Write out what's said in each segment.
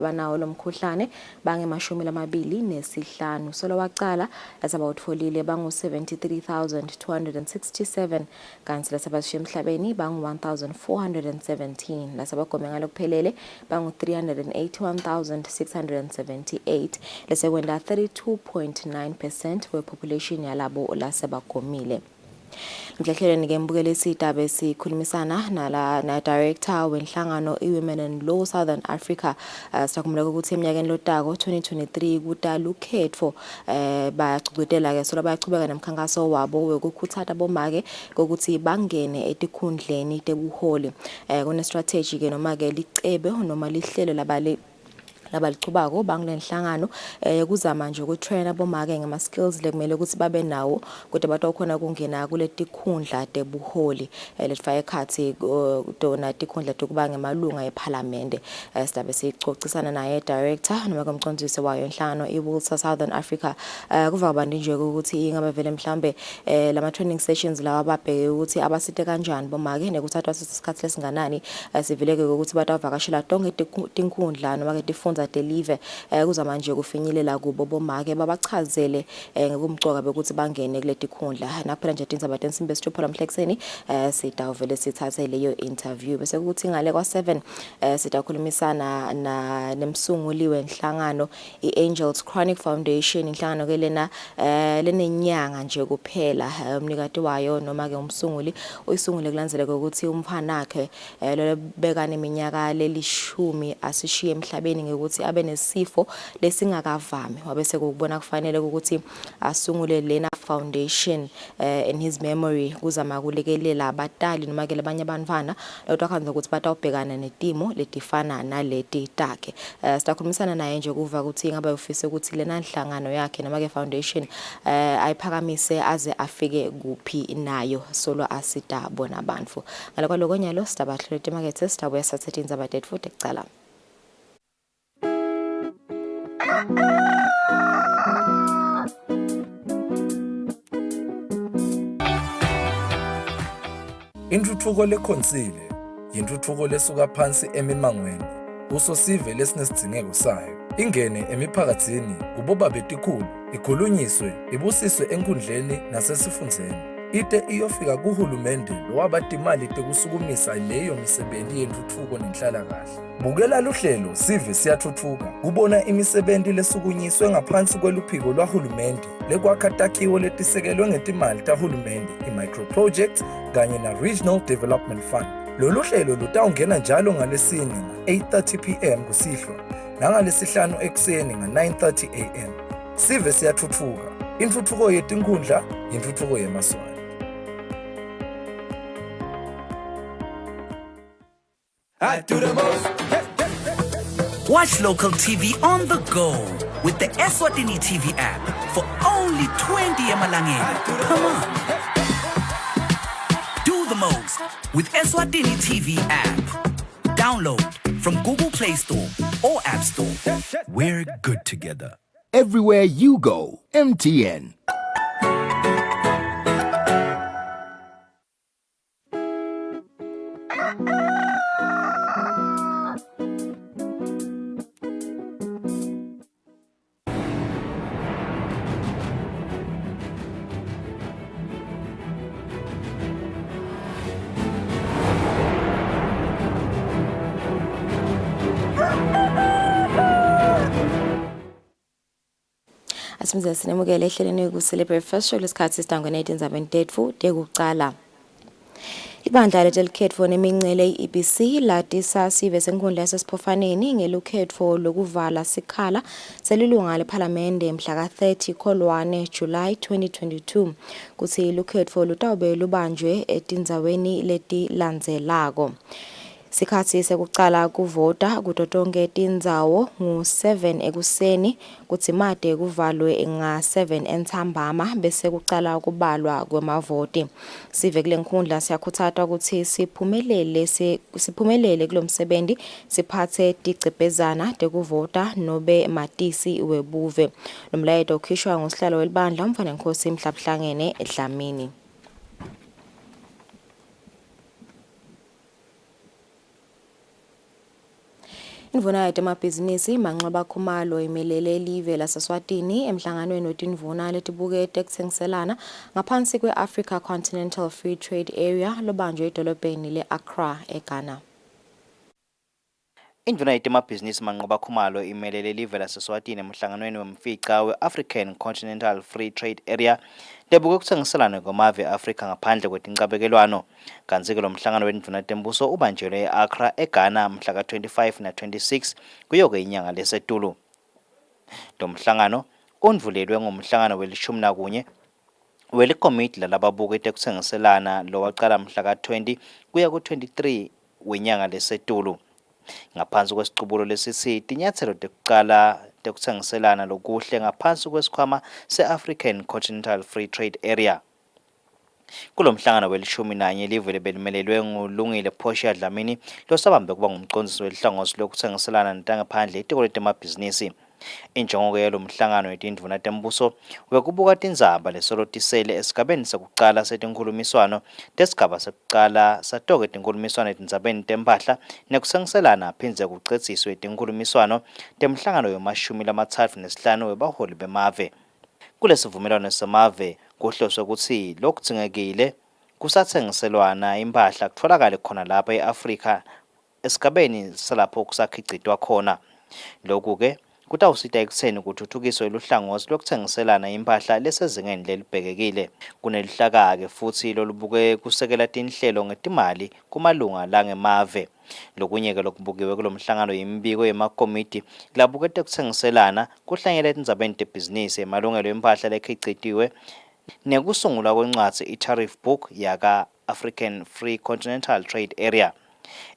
banawo lo mkhuhlane bangemashumi lamabili nesihlanu. Solo waqala lasabawutfolile bangu 73,267 kanti lasabashiya emhlabeni bangu 1,417 lasabagome ngalokuphelele bangu 381,678 lesekwenda 32.9% wepopulation yalabo lasebagomile. Mhlahlelweni ke mbukele isitabe sikhulumisana na director wenhlangano iWomen in Law Southern Africa sizakumela ukuthi eminyakeni lotako 2023 kudala ukhetho bayacukutela ke sola bayachubeka nemkhankaso wabo wokukhuthaza bomake ukuthi bangene etikhundleni tebuholi kune strategy ke noma ke licebe noma lihlelo labalichubako bangulenhlangano kuzama nje ukutraina bomake ngama skills lekumele ukuthi babe nawo kodwa batokhona kungena kule tikhundla tebuholi letfaya ekhathi dona tikhundla tokuba ngemalunga eParliament sidabe sicocisana naye director noma komcondzisi wayo enhlangano iWomen Southern Africa kuva bandi nje ukuthi ingabe vele mhlambe lama training sessions lawa ababheke ukuthi abasite kanjani bomake nekuthathwa isikhathi lesinganani sivileke ukuthi batavakashela tonke tinkundla noma ke tifundza deliver kuzama nje kufinyelela kubo bomake babachazele ngokumcoka bekuthi bangene kule tikhundla nakuphela nje tindzaba tensimbi esithupha lamhlekuseni sitawuvele sithathe leyo interview bese kuthi ngale kwa7 sitakhulumisana nemsunguli wenhlangano iAngels Chronic Foundation inhlangano ke lena lenenyanga nje kuphela umnikati wayo noma ke umsunguli uyisungule kulandzeleke ukuthi umfana wakhe lolebekana iminyaka lelishumi asishiye emhlabeni ngekuthi abe nesifo lesingakavami wabese ukubona kufanele ukuthi asungule lena foundation in his memory kuzama kulekelela abatali noma ke labanye abantwana lodwa khanza ukuthi batawubhekana netimo letifana naleti takhe sitakhulumisana naye nje kuva ukuthi ingabe ufise ukuthi lena inhlangano yakhe noma ke foundation ayiphakamise aze afike kuphi nayo solo asita bona abantu ngalokho lokonyalo sitabahlole emarket sitabuya sathethe indzaba tethu futhi ekucala. Intuthuko lekhonsile yintuthuko lesuka phansi emimangweni usosive lesinesidingeko sayo ingene emiphakathini kuboba betikhulu ikhulunyiswe ibusiswe enkundleni nasesifundzeni ite iyofika kuhulumende lowabatimali tekusukumisa leyo misebenzi yentuthuko nenhlalakahle. Bukela luhlelo sive siyathuthuka kubona imisebenzi lesukunyiswe ngaphansi kweluphiko lwahulumende lekwakha takhiwo letisekelwe ngetimali tahulumende i-micro projects kanye na-Regional Development Fund. Lolu hlelo lutawungena njalo ngalesine nga-8:30 p.m. kusihlwa nangalesihlanu ekuseni nga-9:30 a.m. Sive siyathuthuka intuthuko yetinkhundla yintuthuko yemaswali. I do the most. Watch local TV on the go with the Eswatini TV app for only 20 emalangeni. Come on. Do the most with Eswatini TV app. Download from Google Play Store or App Store. We're good together. Everywhere you go, MTN. Asimze sinemukele ehleleni Kusile Breakfast Show lesikhathi sisitangwe 1973 tekucala. Ibandla letelkhetfo nemincele iEBC latisa sive senkundla yasesiphofaneni ngelukhetfo lokuvala sikhala selilunga leParliament mhla ka-30 Kholwane July 2022 kuthi ilukhetfo lutawube lubanjwe etindzaweni letilandzelako. Sikhatsi sekucala kuvota kutotonke tindzawo ngu-7 ekuseni kutsi made kuvalwe nga-7 entsambama bese kucala kubalwa kwemavoti. Sive kule nkhundla siyakhuthatwa ukuthi siphumelele kulo msebenzi siphathe ticebhezana tekuvota nobe matisi webuve. Lo mlayeto ukhishwa ngusihlalo welibandla umfana Nkosi Mhlabhlangene Dlamini. Indvuna yetemabhizinisi Manxeba Khumalo imelele live laseSwatini emhlanganweni wetindvuna letibukete ekutsengiselana ngaphansi kwe-Africa Continental Free Trade Area lobanjwe edolobheni le-Accra eGhana. Indvuna yetemabhizinisi Manxeba Khumalo imelele live laseSwatini emhlanganweni wemfica we-African Continental Free Trade Area lebuke kutsengiselana kwamave e-Afrika ngaphandle kwetincabekelwano. Kanti-ke lo mhlangano wendvuna tembuso ubanjelwe e-Accra eGhana mhla ka-25 na-26 kuyoke inyanga lesetulu. Lo mhlangano undvulelwe ngomhlangano we-11 welikomiti lalababukete ekutsengiselana lowaqala mhla ka-20 kuya ku-23 wenyanga lesetulu. Ngaphansi kwesiqubulo lesithi tinyathelo tekuqala tekutsengiselana lokuhle ngaphansi kwesikhwama se-African Continental Free Trade Area. Kulo mhlangano we-11 live lebelimelelwe nguLungile Portia Dlamini losabambe kuba ngumcondzisi welihlangosi lokutsengiselana netangaphandle etiko letemabhizinisi. Injongo yalo mhlangano wetindvuna tembuso wekubuka tindzaba lesolotisele esigabeni sekucala setinkhulumiswano tesigaba sekucala satoke tinkhulumiswano etindzabeni temphahla nekutsengiselana phindze kucedziswe tinkhulumiswano temhlangano we-35 webaholi bemave. Kulesivumelwano semave kuhloswe kutsi lokudzingekile kusatsengiselwana imphahla kutfolakale khona lapha e-Afrika esigabeni salapho kusakhicitwa khona. Lokhu-ke kutawusita ekutheni kuthuthukiswe luhlangosi lokutsengiselana imphahla lesezingeni lelibhekekile. Kunelihlaka-ke futhi lolubuke kusekela tinhlelo ngetimali kumalunga langemave. Lokunye-ke lokubukiwe kulo mhlangano yimbiko yemakomiti labukete kutsengiselana kuhlanyela etindzabeni tebhizinisi emalungelo emphahla lekhicitiwe nekusungulwa kwencwadzi i-tariff book yaka-African Free Continental Trade Area.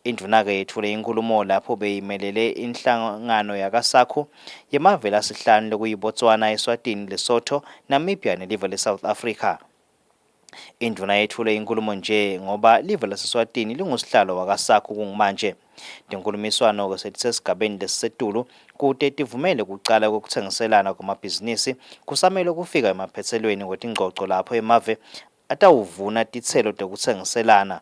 Indvuna-ke yethule inkulumo lapho beyimelele inhlangano yakasakhu yemave lasihlanu lokuyiBotswana, Eswatini, Lesotho, Namibia nelive le-South Africa. Indvuna yethule inkulumo nje ngoba live laseSwatini lingusihlalo wakasakhu kungumanje. Tinkhulumiswano-ke setisesigabeni lesisetulu kute tivumele kucala kokutsengiselana kwamabhizinisi kusamele kufika emaphetselweni kwetingxoxo lapho emave atawuvuna titselo tekutsengiselana.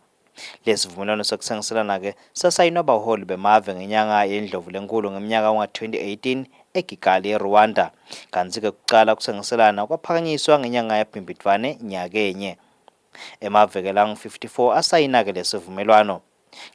Lesivumelwano sekutsengiselana-ke sasayinwa baholi bemave ngenyanga yeNdlovulenkhulu ngeminyaka wa-2018 eKigali eRwanda. Kanti-ke kucala kutsengiselana kwaphakanyiswa ngenyanga yaBhimbidvwane nyakenye. Emave-ke langu-54 asayina-ke lesivumelwano.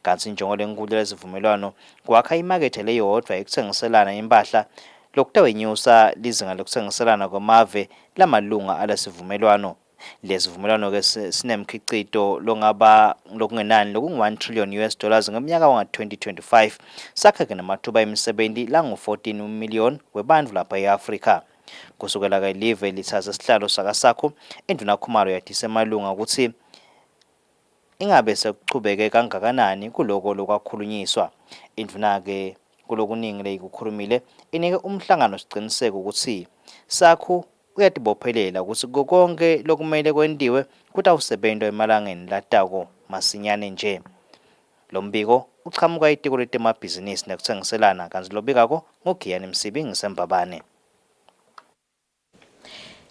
Kanti injongo lenkulu lesivumelwano kwakha imakethe leyodwa ekutsengiselana impahla lokutawenyusa lizinga lokutsengiselana kwamave lamalunga alesivumelwano. Lesivumelwano-ke sinemkhicito longaba lokungenani lokungu-1 trillion US dollars ngeminyaka wanga-2025 sakha-ke namathuba emisebenti langu-14 million webantfu lapha e-Afrika. Kusukela-ke live lithatha isihlalo sakasakhu, Indvuna Khumalo yathise emalunga ukuthi ingabe sekuchubeke kangakanani kuloko lokwakhulunyiswa. Indvuna-ke kulokuningi leyikukhulumile inike umhlangano siqiniseko ukuthi sakhu uyatibophelela ukuthi konke lokumele kwentiwe kutawusebentwa emalangeni latako masinyane nje. Lo mbiko uchamuka itiko letemabhizinisi nekutsengiselana kanti lobikako nguGiyani Msibi ngisembabane.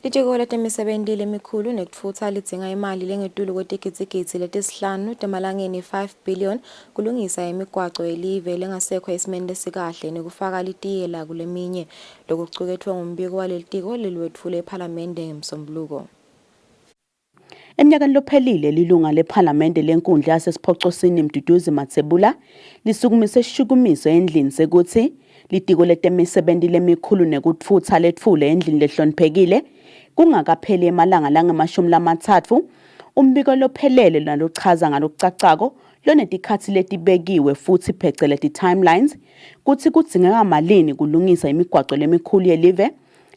Litiko letemisebenti lemikhulu nekutfutsa lidzinga imali lengetulu kwetigidzi letisihlanu temalangeni 5 billion kulungisa imigwaco yelive lengasekho esimeni lesikahle nekufaka litiyela kuleminye lokucuketfwe ngumbiko walelitiko leliwetfule ePhalamende ngeMsombuluko. Eminyakeni lophelile lilunga lePhalamende lenkundla yasesiphocosini Mduduzi Mathebula lisukumise isishukumiso endlini sekuthi litiko letemisebenti lemikhulu nekutfutsa letfule endlini lehloniphekile kungakapheli emalanga lange-30 umbiko lophelele nalochaza ngalokucacako lonetikhatsi letibekiwe futhi pheceleti timelines kuthi kudzingeka malini kulungisa imigwaco lemikhulu yelive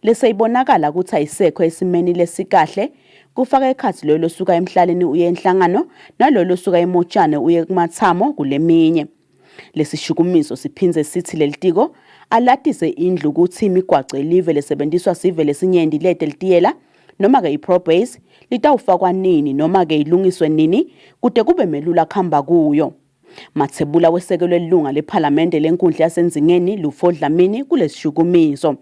leseyibonakala ukuthi ayisekho esimeni lesikahle kufaka ekhatsi lo losuka emhlaleni uye enhlangano nalo losuka emotshane uye kumathamo kuleminye. Lesishukumiso siphindze sithi lelitiko alatise indlu ukuthi imigwaco elive lesebenziswa sive lesinyenti lete litiyela noma ke iProbase litawufakwa nini noma ke ilungiswe nini kude kube melula khamba kuyo. Mathebula wesekelwe ilunga lePhalamende lenkundla yasenzingeni Lufo Dlamini kulesishukumiso.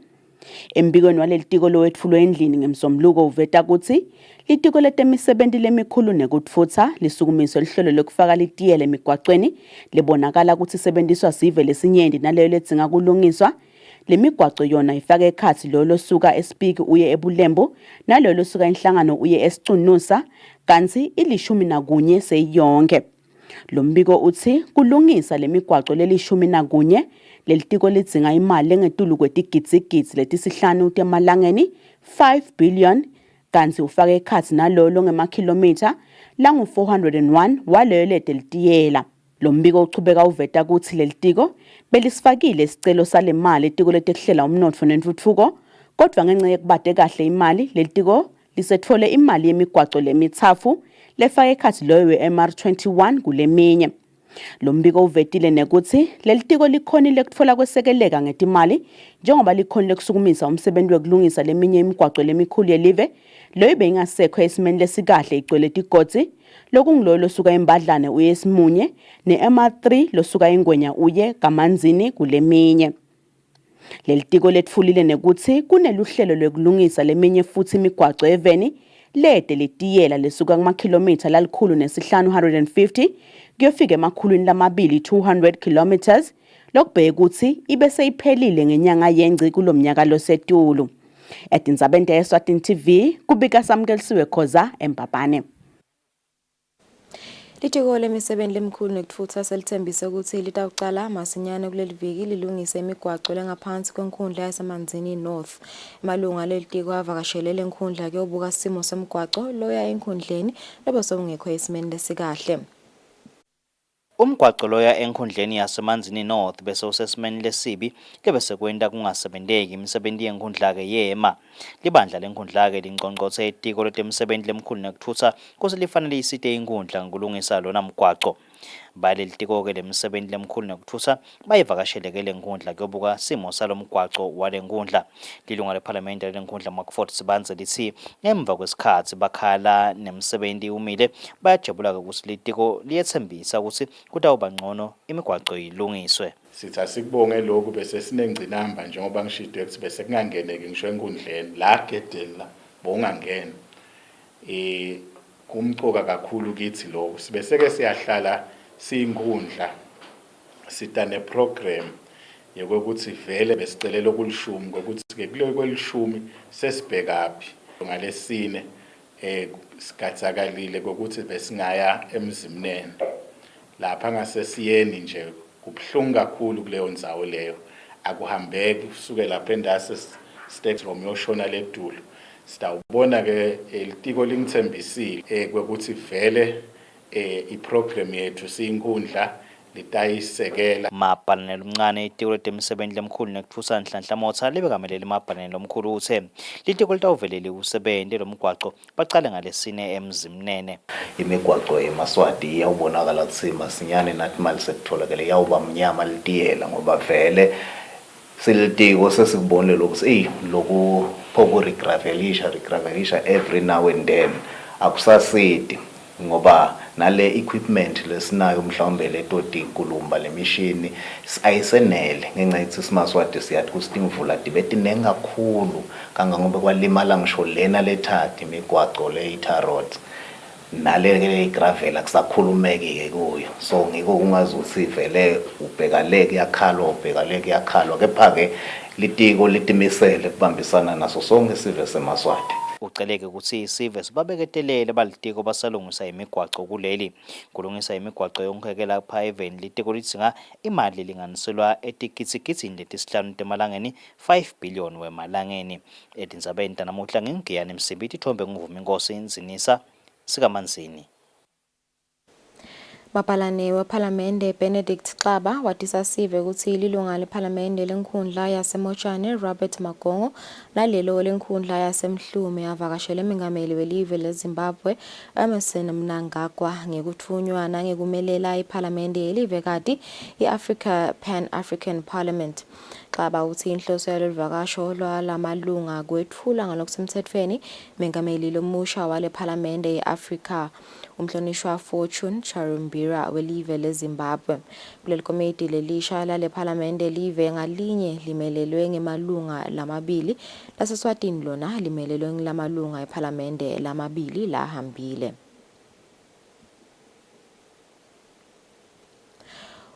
Embikweni walelitiko lowetfulwe endlini ngeMsombuluko uveta ukuthi Litiko letemisebenti lemikhulu nekutfutsa lisukumise lihlelo lokufaka litiyela emigwaqweni libonakala ukuthi isebenziswa sive lesinyenti naleyo ledzinga kulungiswa. Lemigwaco yona ifaka ekhatsi lo losuka eSpiki uye eBulembu nalo losuka enhlangano uye eSicunusa kanti ili-11 seyiyonke. Lo mbiko uthi kulungisa lemigwaco leli-11 lelitiko lidzinga imali engetulu kwetigidzi letisihlanu temalangeni 5 billion kanti ufake ekhatsi nalolo ngemakhilomitha langu-401 waleyo lete litiyela. Lo mbiko uchubeka uveta ukuthi lelitiko belisifakile isicelo sale mali etiko letekuhlela umnotfo nentutfuko kodwa ngenxa yekubate kahle imali lelitiko lisetfole imali yemigwaco lemitsafu lefake ekhatsi loyo we-MR21 kuleminye. Lo mbiko uvetile nekuthi lelitiko likhonile kutfola kwesekeleka ngetimali njengoba likhonile kusukumisa umsebenzi wekulungisa leminye imigwaco lemikhulu yelive loyo beyingasekho esimeni lesikahle igcwele tigodzi lokungilo losuka eMbadlane uye eSimunye ne-MR3 losuka eNgwenya uye kaManzini kuleminye. Lelitiko letfulile nekuthi kuneluhlelo lwekulungisa leminye futhi imigwaco eveni lede letiyela lesuka kumakhilomitha lalikhulu nesihlanu 150 kuyofika emakhulwini lamabili 200 kilometers lokubheka ukuthi ibe seyiphelile ngenyanga yengci kulomnyaka losetulu. Etindzabeni Eswatini TV kubika Samkelisiwe Khoza eMbabane. Litiko lemisebenzi lemikhulu nekutfutsa selithembise ukuthi litawucala masinyane kuleli viki lilungise imigwaco lengaphansi kwenkundla yasemanzini North. Malunga lelitiko avakashele lenkundla kuyobuka simo semigwaco loya enkundleni lebesongekho esimeni lesikahle. Umgwaco loya enkundleni yasemanzini North bese usesimeni lesibi lebese kwenta kungasebenteki imisebenzi yenkundla-ke yema. Libandla lenkundla-ke lincongcothe itiko letemsebenzi lemkhulu nekutfutsa kuse lifanele isite inkundla ngokulungisa lona mgwaco. Balelitiko-ke lemsebenzi lemkhulu nekutfutsa bayivakasheleke lenkundla kuyobuka simo salomgwaco walenkundla. Lilunga lephalamende lenkundla Makford Sibanze lithi ngemva kwesikhathi bakhala nemsebenzi umile bayajabula ukuthi litiko liyethembisa ukuthi kutawuba ngcono imigwaco ilungiswe. Sithi asikubonge lokhu bese sinengcinamba njengoba ngishidwe ukuthi bese kungangeneki ngisho enkundleni la gedela bongangena. Kumcoka kakhulu kithi lokho sibeseke siyahlala siyinkundla sita neprogram yokuthi vele besicelela okulishumi ukuthi ke kuleyo kwelishumi sesibhekaphi ngalesine sikathakalile ukuthi besingaya emzimnene lapha ngasesiyeni nje kubhlungu kakhulu kuleyo ndzawo leyo akuhambeki usuke lapha endase state Romeo shona ledulu sitawubona ke litiko lingithembisile ukuthi vele iprogram yethu siyinkundla litayisekela. Mabhalane lomncane itiko letemsebenzi lemkhulu nekutfutsa Nhlanhla Motha libekamelele mabhalane lomkhulu uthe litiko litawuvelele usebente lomgwaco bacale ngalesine emzimnene. Imigwaco eMaswati iyawubonakala ukuthi masinyane nathi mali sekutholakele yawuba mnyama litiyela ngoba vele silitiko sesikubonile ukuthi loku phoku regravelisha every now and then akusasidi ngoba nale equipment lesinayo mhlawumbe letoti kulumba lemishini ayisenele ngenxa yokuthi siMaswati siyathi kusitingvula dibeti nengakhulu kangangoba kwalimala ngisho lena lethathi imigwaco le-tarot nale gravel akusakhulumeki kuyo so ngiko kungazuthi vele ubhekaleke yakhalwa kepha-ke litiko litimisele kubambisana naso sonke isive seMaswati. Uceleke ukuthi isive sibabeketelele balitiko basalungisa imigwaco kuleli kulungisa imigwaco yonke lapha eveni litiko lidzinga imali linganiselwa etigidzi letisihlanu temalangeni 5 billion wemalangeni. Etindzabeni tanamuhla ngingiyani Msimbi tithombe nguvuma inkosi inzinisa sikaManzini. Mapalane wephalamende Benedict Xaba watisa sive ukuthi lilunga lephalamende lenkundla yaseMochane Robert Magongo nalelo lenkundla yaseMhlume avakashele emingameli welive leZimbabwe Emerson Mnangagwa ngekuthunywa nangekumelela iphalamende yelive kati iAfrica Pan-African Parliament. Xaba uthi inhloso yalivakasho lwalamalunga kwethula ngalokusemthethweni mengameli lomusha wale Parliamente ye-Afrika umhlonishwa Fortune Charumbira welive leZimbabwe. Kuleli komiti lelisha lale Parliamente live ngalinye limelelwe ngemalunga lamabili laseSwatini lona limelelwe ngelamalunga eParliamente lamabili lahambile.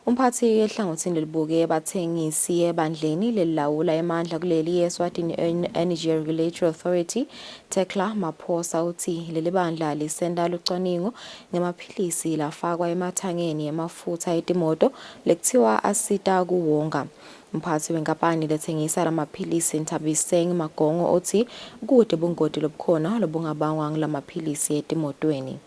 Umphathi ehlangothini lelibuke abathengisi ebandleni lelawula emandla kuleli Eswatini Energy Regulatory Authority Tekla Maphosa uthi leli bandla lisenda lucwaningo ngemaphilisi lafakwa emathangeni emafutha etimoto lekuthiwa asita kuwonga. Umphathi wenkampani lethengisa lamaphilisi Ntabiseng Magongo uthi kude bungoti lobukhona lobungabangwa ngilamaphilisi etimotweni.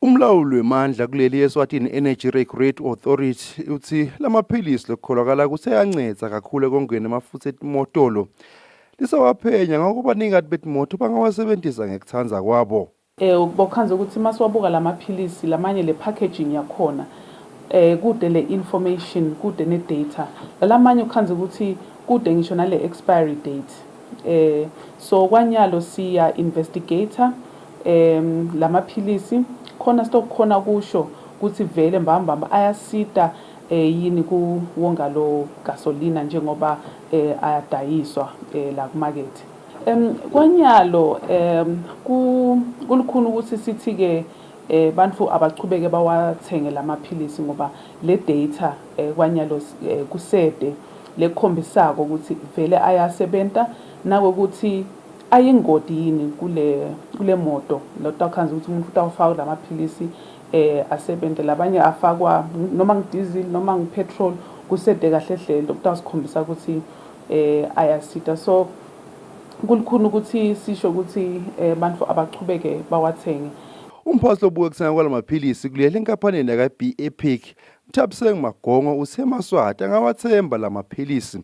Umlawuli wemandla kuleli Eswatini Energy Regulatory Authority uthi lamaphilisi lokukholakala kuseyanceda kakhulu ekongeni amafutha etimotolo. Lisawaphenya ngokubanika betimoto bangawasebenzisa ngekuthanza kwabo. Ukubokhanza ukuthi masiwabuka lamaphilisi lamanye le packaging yakhona kude le information kude ne data. Lamanye ukhanza ukuthi kude ngisho nale expiry date. So kwanyalo siya investigator lamaphilisi khona stokhona kusho ukuthi vele mbamba ayasita yini kuwonga lo gasolina njengoba ayadayiswa la market. Kwanyalo kulukhulu ukuthi sithi ke bantu abachubeke bawathenge lamaphilisi ngoba le data kwanyalo kusede lekhombisako ukuthi vele ayasebenta nakokuthi ayingodi yini kule moto lotakhanza ukuthi umuntu utawufaka lamaphilisi asebente labanye afakwa noma ngdiesel noma ngipetrol kusede kahle hle lokutasikhombisa ukuthi ayasita. So kulikhulu ukuthi sisho ukuthi bantu abachubeke bawathenge. Umphathi lobuke kusanga kwalamaphilisi kuleli enkampanini yaka BEPIC Ntabiseng Magongo usemaswati angawathemba lamaphilisi.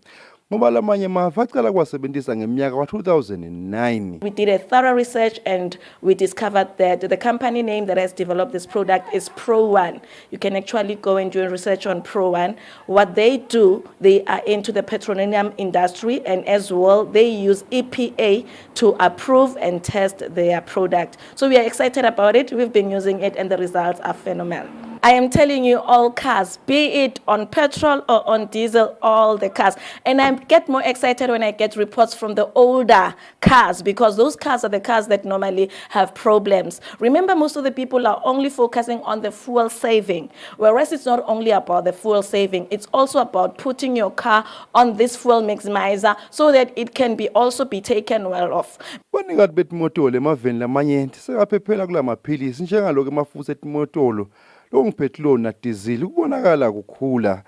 ngoba lamanye amava aqala kuwasebenzisa ngeminyaka ka-2009. We did a thorough research and we discovered that the company name that has developed this product is Pro1. You can actually go and do research on Pro1. What they do, they are into the petroleum industry, and as well they use EPA to approve and test their product. So we are excited about it. We've been using it and the results are phenomenal. I am telling you, all cars, be it on petrol or on diesel, all the cars. And I get more excited when I get reports from the older cars, because those cars are the cars that normally have problems. Remember, most of the people are only focusing on the fuel saving, whereas it's not only about the fuel saving, it's also about putting your car on this fuel maximizer so that it can be also be taken well off. Banikati betimotolo emaveni lamanyenti sekaphephela kula maphilisi njengaloko emafutha etimotolo longipetrol na diesel kubonakala kukhula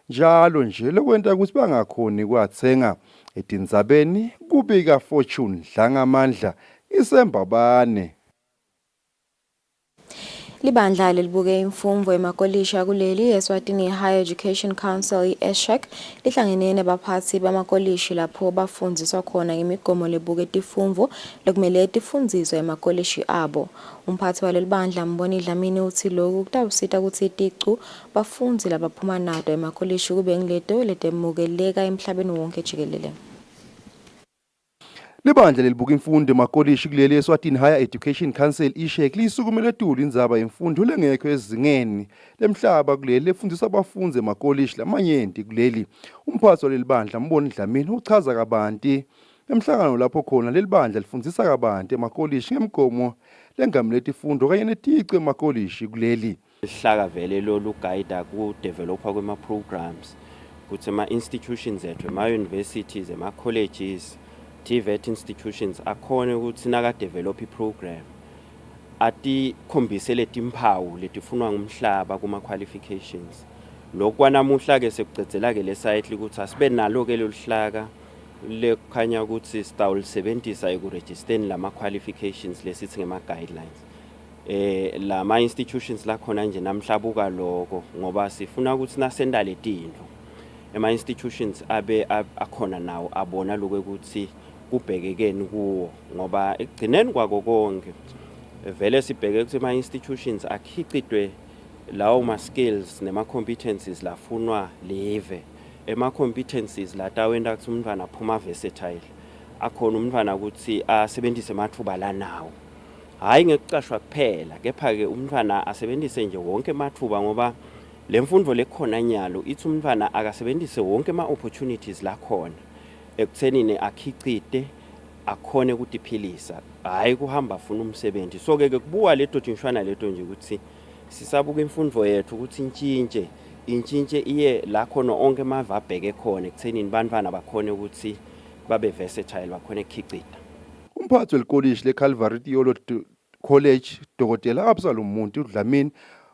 njalo nje lokwenta ukuthi bangakhoni kwathenga etinzabeni kubika Fortune Dlangamandla isembabane. Libandla lelibuke imfundo emakolisha kuleli Eswatini Higher Education Council ESHEC lihlangene nabaphathi bamakolishi lapho bafundziswa khona ngemigomo lebuke tifundvo lekumele tifundiswe emakolishi abo. Umphathi waleli bandla Mboni Dlamini uthi lokhu kutawusita ukuthi iticu bafundzi labaphuma nato emakolishi kube ngileto letemukeleka emhlabeni wonke jikelele. Libandla lelibuka imfundo emakolishi kuleli Eswatini Higher Education Council ESHEC lisukumele etulu indzaba yemfundo lengekho ezingeni lemhlaba kuleli lefundisa abafundi emakolishi lamanyenti kuleli. Umphathi waleli bandla Mboni Dlamini uchaza kabanti emhlangano lapho khona leli bandla lifundisa kabanti emakolishi ngemigomo lengamele tifundvo kanye neticu emakolishi kuleli. Lihlaka vele lolu guide ku developer kwema programs kuthi ama institutions ethu ema universities ema colleges TVET institutions akhona ukuthi naka develop iprogram ati khombise letimpawu letifunwa ngumhlaba kuma qualifications. Lokwanamuhla ke sekucedzela ke le site ukuthi asibe nalo ke loluhlaka lekhanya ukuthi sitawulisebenzisa ekuregisteni lama qualifications lesithi ngema guidelines. Lama institutions la khona nje namhlabuka lokho ngoba sifuna ukuthi nasenda letindlo ema institutions abe akhona nawo abona lokho ukuthi kubhekekeni kuwo ngoba ekugcineni kwako konke vele sibheke ukuthi ama institutions akhiqidwe lawo ma skills nema competencies lafunwa leve ema-competencies lata wenda ukuthi umntwana aphuma versatile akhona umntwana ukuthi asebenzise amathuba la nawo hayi ngekucashwa kuphela kepha-ke umntwana asebenzise nje wonke amathuba ngoba le mfundo lekhona nyalo ithi umntwana akasebenzise wonke ama-opportunities lakhona ekuthenini akhicite akhone ukudiphilisa hayi kuhamba afuna umsebenzi so-ke kubuka leto jingishwana leto nje ukuthi sisabuka imfundo yethu ukuthi intshintshe iye la khona onke amava abheke khona ekuthenini bantwana bakhone ukuthi babe versatile bakhone ukukhicita. Umphathi welikolishi leCalvary Theological College Dr. Absalom Muntu Dlamini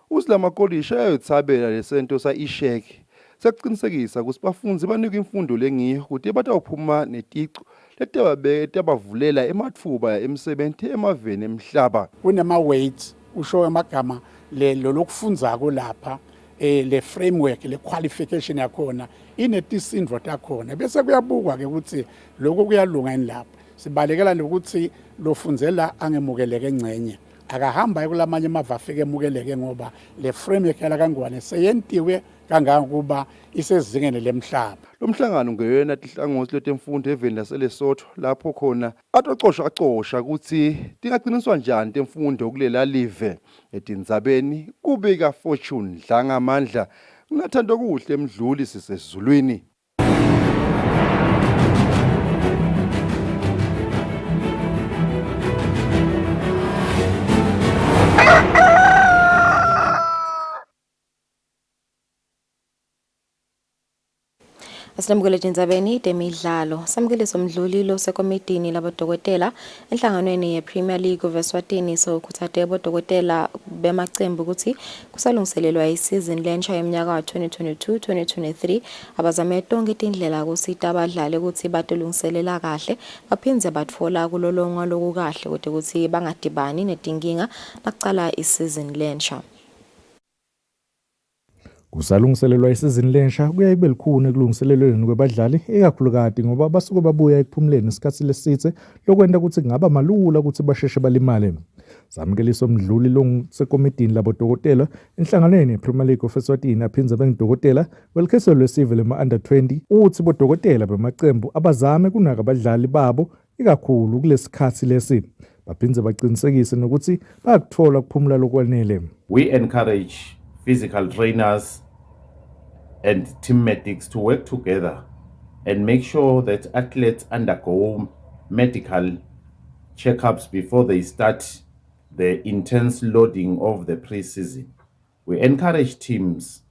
usilamakolishi ayothabela lesento sa-isheke sekuqinisekisa ukuthi bafunzi banikwe imfundo lengiyo ukuthi batawuphuma neticu letabavulela emathuba emsebenzi emaveni emhlaba. Kunama-weights usho amagama lokufundza lapha le framework le qualification yakhona inetisindvo takhona bese kuyabukwa ke ukuthi lokho kuyalunga yini lapha sibalekela lokuthi lofundzela angemukeleke engcenye akahamba ekulamanye amava afike emukeleke ngoba le framework yala kangwane seyentiwe kangangokuba isezingeni lemhlaba. Lo mhlangano ngeyona ihlangothi letemfundo eveni laseLesotho lapho khona acosha ukuthi tingaqiniswa njani temfundo kulela live etindzabeni kubika Fortune Dlangamandla kunathando kuhle emdluli sisezulwini. Asinamukele tindzabeni temidlalo samukele somdlulilo sekomitini labodokotela enhlanganweni ye-Premier League of Eswatini sokuthate abodokotela bemacembu ukuthi kusalungiselelwa isizini lensha yeminyaka wa 2022-2023 abazame tonke tindlela kusita abadlali ukuthi batolungiselela kahle baphindze batfola kulolongwa lokukahle ukuthi bangadibani netinkinga nakucala isizini lensha. Kusalungiselelwa isizini lensha kuyayibe likhulu ekulungiselelweni kwabadlali ekakhulukati ngoba basuke babuya ekuphumuleni isikhathi lesithe lokwenda ukuthi kungaba malula ukuthi basheshe balimale. Samukeliso umdluli lonsekomitini labodokotela enhlanganweni yePremier League of Eswatini aphinze bengidokotela welikheso lwesive lema-under 20 uthi bodokotela bemacembu abazame kunaka abadlali babo ikakhulu kulesikhathi lesi baphinze baqinisekise nokuthi bayakuthola ukuphumula lokwanele. We encourage physical trainers and team medics to work together and make sure that athletes undergo medical checkups before they start the intense loading of the pre-season. We encourage teams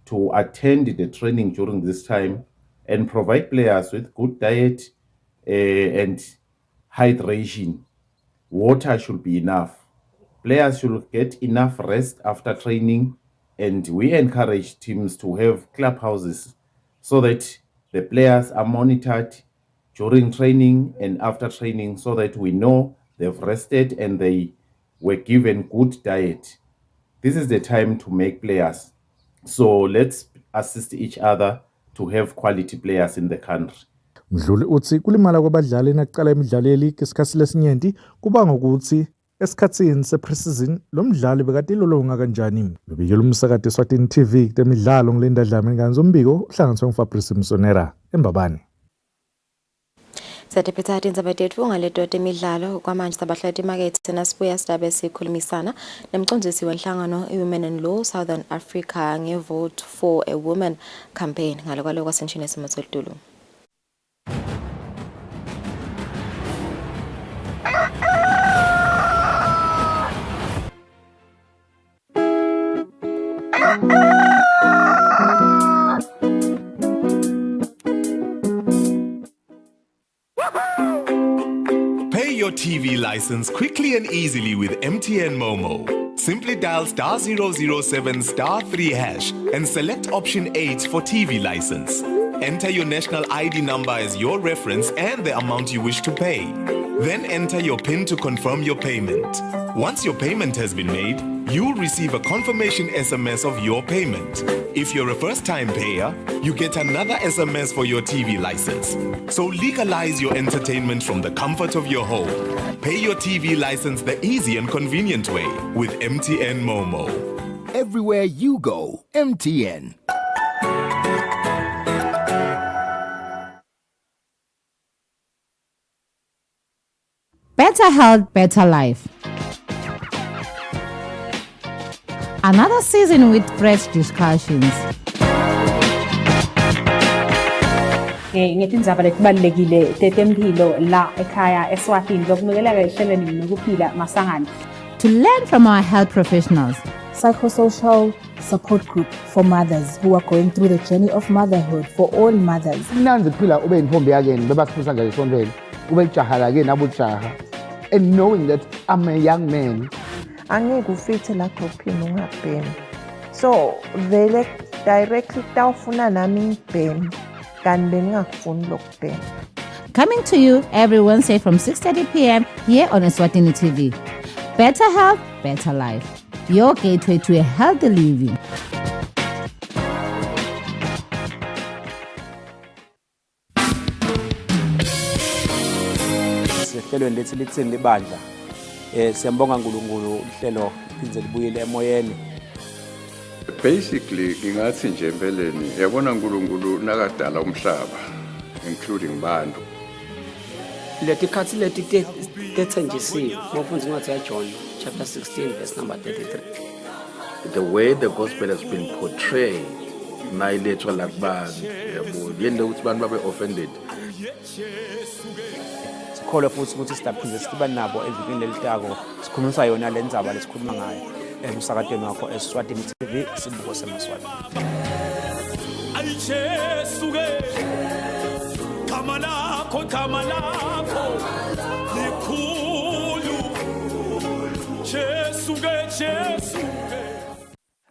to attend the training during this time and provide players with good diet and hydration. Water should be enough. Players should get enough rest after training, and we encourage teams to have clubhouses so that the players are monitored during training and after training so that we know they've rested and they were given good diet. This is the time to make players. So let's assist each other to have quality players in the country. Mdluli uthi kulimala kwabadlali nakuqala imidlalo yeligi isikhathi lesinyenti kuba ngokuthi esikhatsini se-pre-season lo mdlali bekade ilolonga kanjani. Bebikela umsakade Eswatini TV temidlalo ngilinda Dlamini kanzi umbiko uhlanganiswe nguFabrice Msonera eMbabane. Satiphetha tindzaba tetfu ngaleto temidlalo kwamanje sabahlala emakethe nasibuya sidabe sikhulumisana nemcondzisi wenhlangano iWomen in Law Southern Africa ngeVote for a Woman campaign ngalokwalo kwasenshini esimotsolutulu. Pay your TV license quickly and easily with MTN Momo. Simply dial *007 *3# and select option 8 for TV license. Enter your national ID number as your reference and the amount you wish to pay. Then enter your PIN to confirm your payment. Once your payment has been made, you'll receive a confirmation SMS of your payment. If you're a first-time payer, you get another SMS for your TV license. So legalize your entertainment from the comfort of your home. Pay your TV license the easy and convenient way with MTN Momo. Everywhere you go, MTN. Better health, better life. Another season with fresh discussions. Ngetindzaba letibalulekile tetemphilo la ekhaya Eswatini lokunukelela ehlelweni nokuphila masangana. To learn from our health professionals. Psychosocial support group for mothers who are going through the journey of motherhood for all mothers. Mnanzi phila ube intombi yakeni bebasifusa nje esontweni ube jaha lake nabujaha, and knowing that I'm a young man. Angeke ufithe la groupini ungabhemi. So vele directly tawufuna nami ngibhemi kanti bengingakufuni lokubhema. Coming to you every Wednesday from 6:30 p.m. here on Eswatini TV. Better health, better life. Your gateway to a healthy living. Sehlelweni lethi lithini libandla. Siyambonga uNkulunkulu uhlelo liphindze libuyele emoyeni. Basically ngingathi nje empeleni yabona uNkulunkulu nakadala umhlaba including bantu. Leti khathi leti tethenjisiwe mofundzi incwadi yaJohn chapter 16 verse number 33. The way the gospel has been portrayed nayiletshwa la kubantu yabo yende ukuthi abantu babe offended. Sikholwa futhi ukuthi sidaphinde siba nabo evikini lelitako sikhulumisa yona le ndzaba lesikhuluma ngayo emsakatweni wakho Eswatini TV sibuko semaswati. Ayichesuke kamalakho likhulu chesuke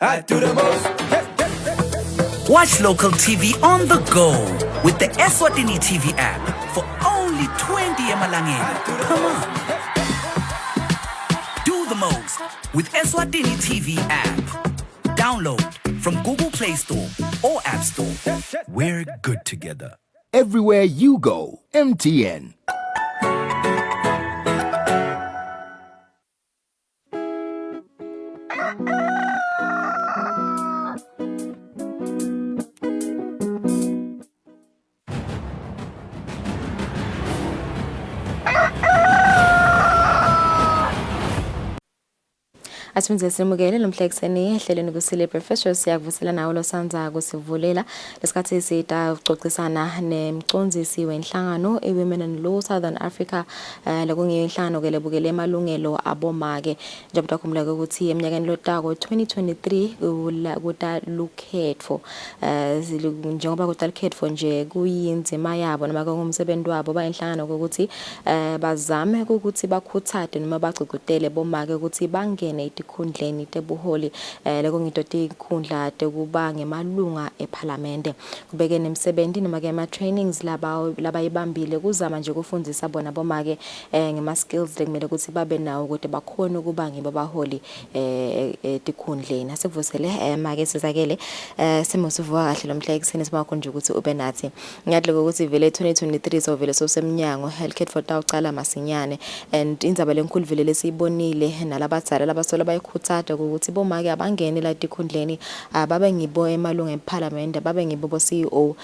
I do the most. Watch local TV on the go with the Eswatini TV app for only 20 emalangeni. Come on. Do the most with Eswatini TV app. Download from Google Play Store or App Store. We're good together. Everywhere you go, MTN. Asibenze simukele lomhlekiseni ehlelweni Kusile Professor siyakuvusela nawo losanza kusivulela lesikhathi esida ucocisana nemcondzisi wenhlangano eWomen and Law Southern Africa lekungiyo inhlangano ke lebukele emalungelo abomake njengoba takhumula ukuthi eminyakeni lotako 2023 kutalukhetfo njengoba kutalukhetfo nje kuyinzima yabo noma ngumsebenzi wabo bayinhlangano ukuthi bazame ukuthi bakhuthade noma bagcugcutele bomake ukuthi bangene ikhundleni tebuholi lekungito tikhundla tekuba ngemalunga eParliament kubeke nemsebenzi noma ke ama trainings labayibambile kuzama nje kufundisa bona bomake ngema skills lekumele ukuthi babe nawo ukuthi bakhona ukuba ngibo baholi etikhundleni asivusele make sizakele simusuvuka kahle lomhlekiseni simakho nje ukuthi ube nathi ngiyadleka ukuthi vele 2023 so vele sosemnyango healthcare for tawucala masinyane and indzaba lenkulu vele lesiyibonile nalabadzala labasola bayikhuthada ukuthi bomake abangene la tikhundleni babe ngibo emalunga eParliament babe ngibo bo CEO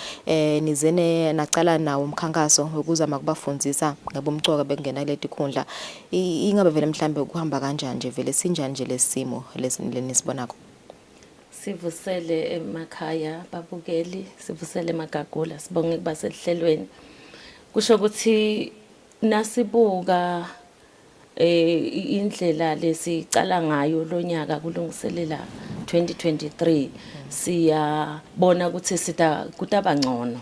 nizene nacala nawo umkhankaso ukuzama kubafundisa ngabomcoka bengena le tikhundla ingabe vele mhlambe ukuhamba kanjani nje vele sinjani nje lesimo lenisibonako sivusele emakhaya babukeli sivusele emagagula sibonge kuba sehlelweni kusho ukuthi nasibuka indlela lesicala ngayo lonyaka kulungiselela 2023 siyabona ukuthi kutaba ngcono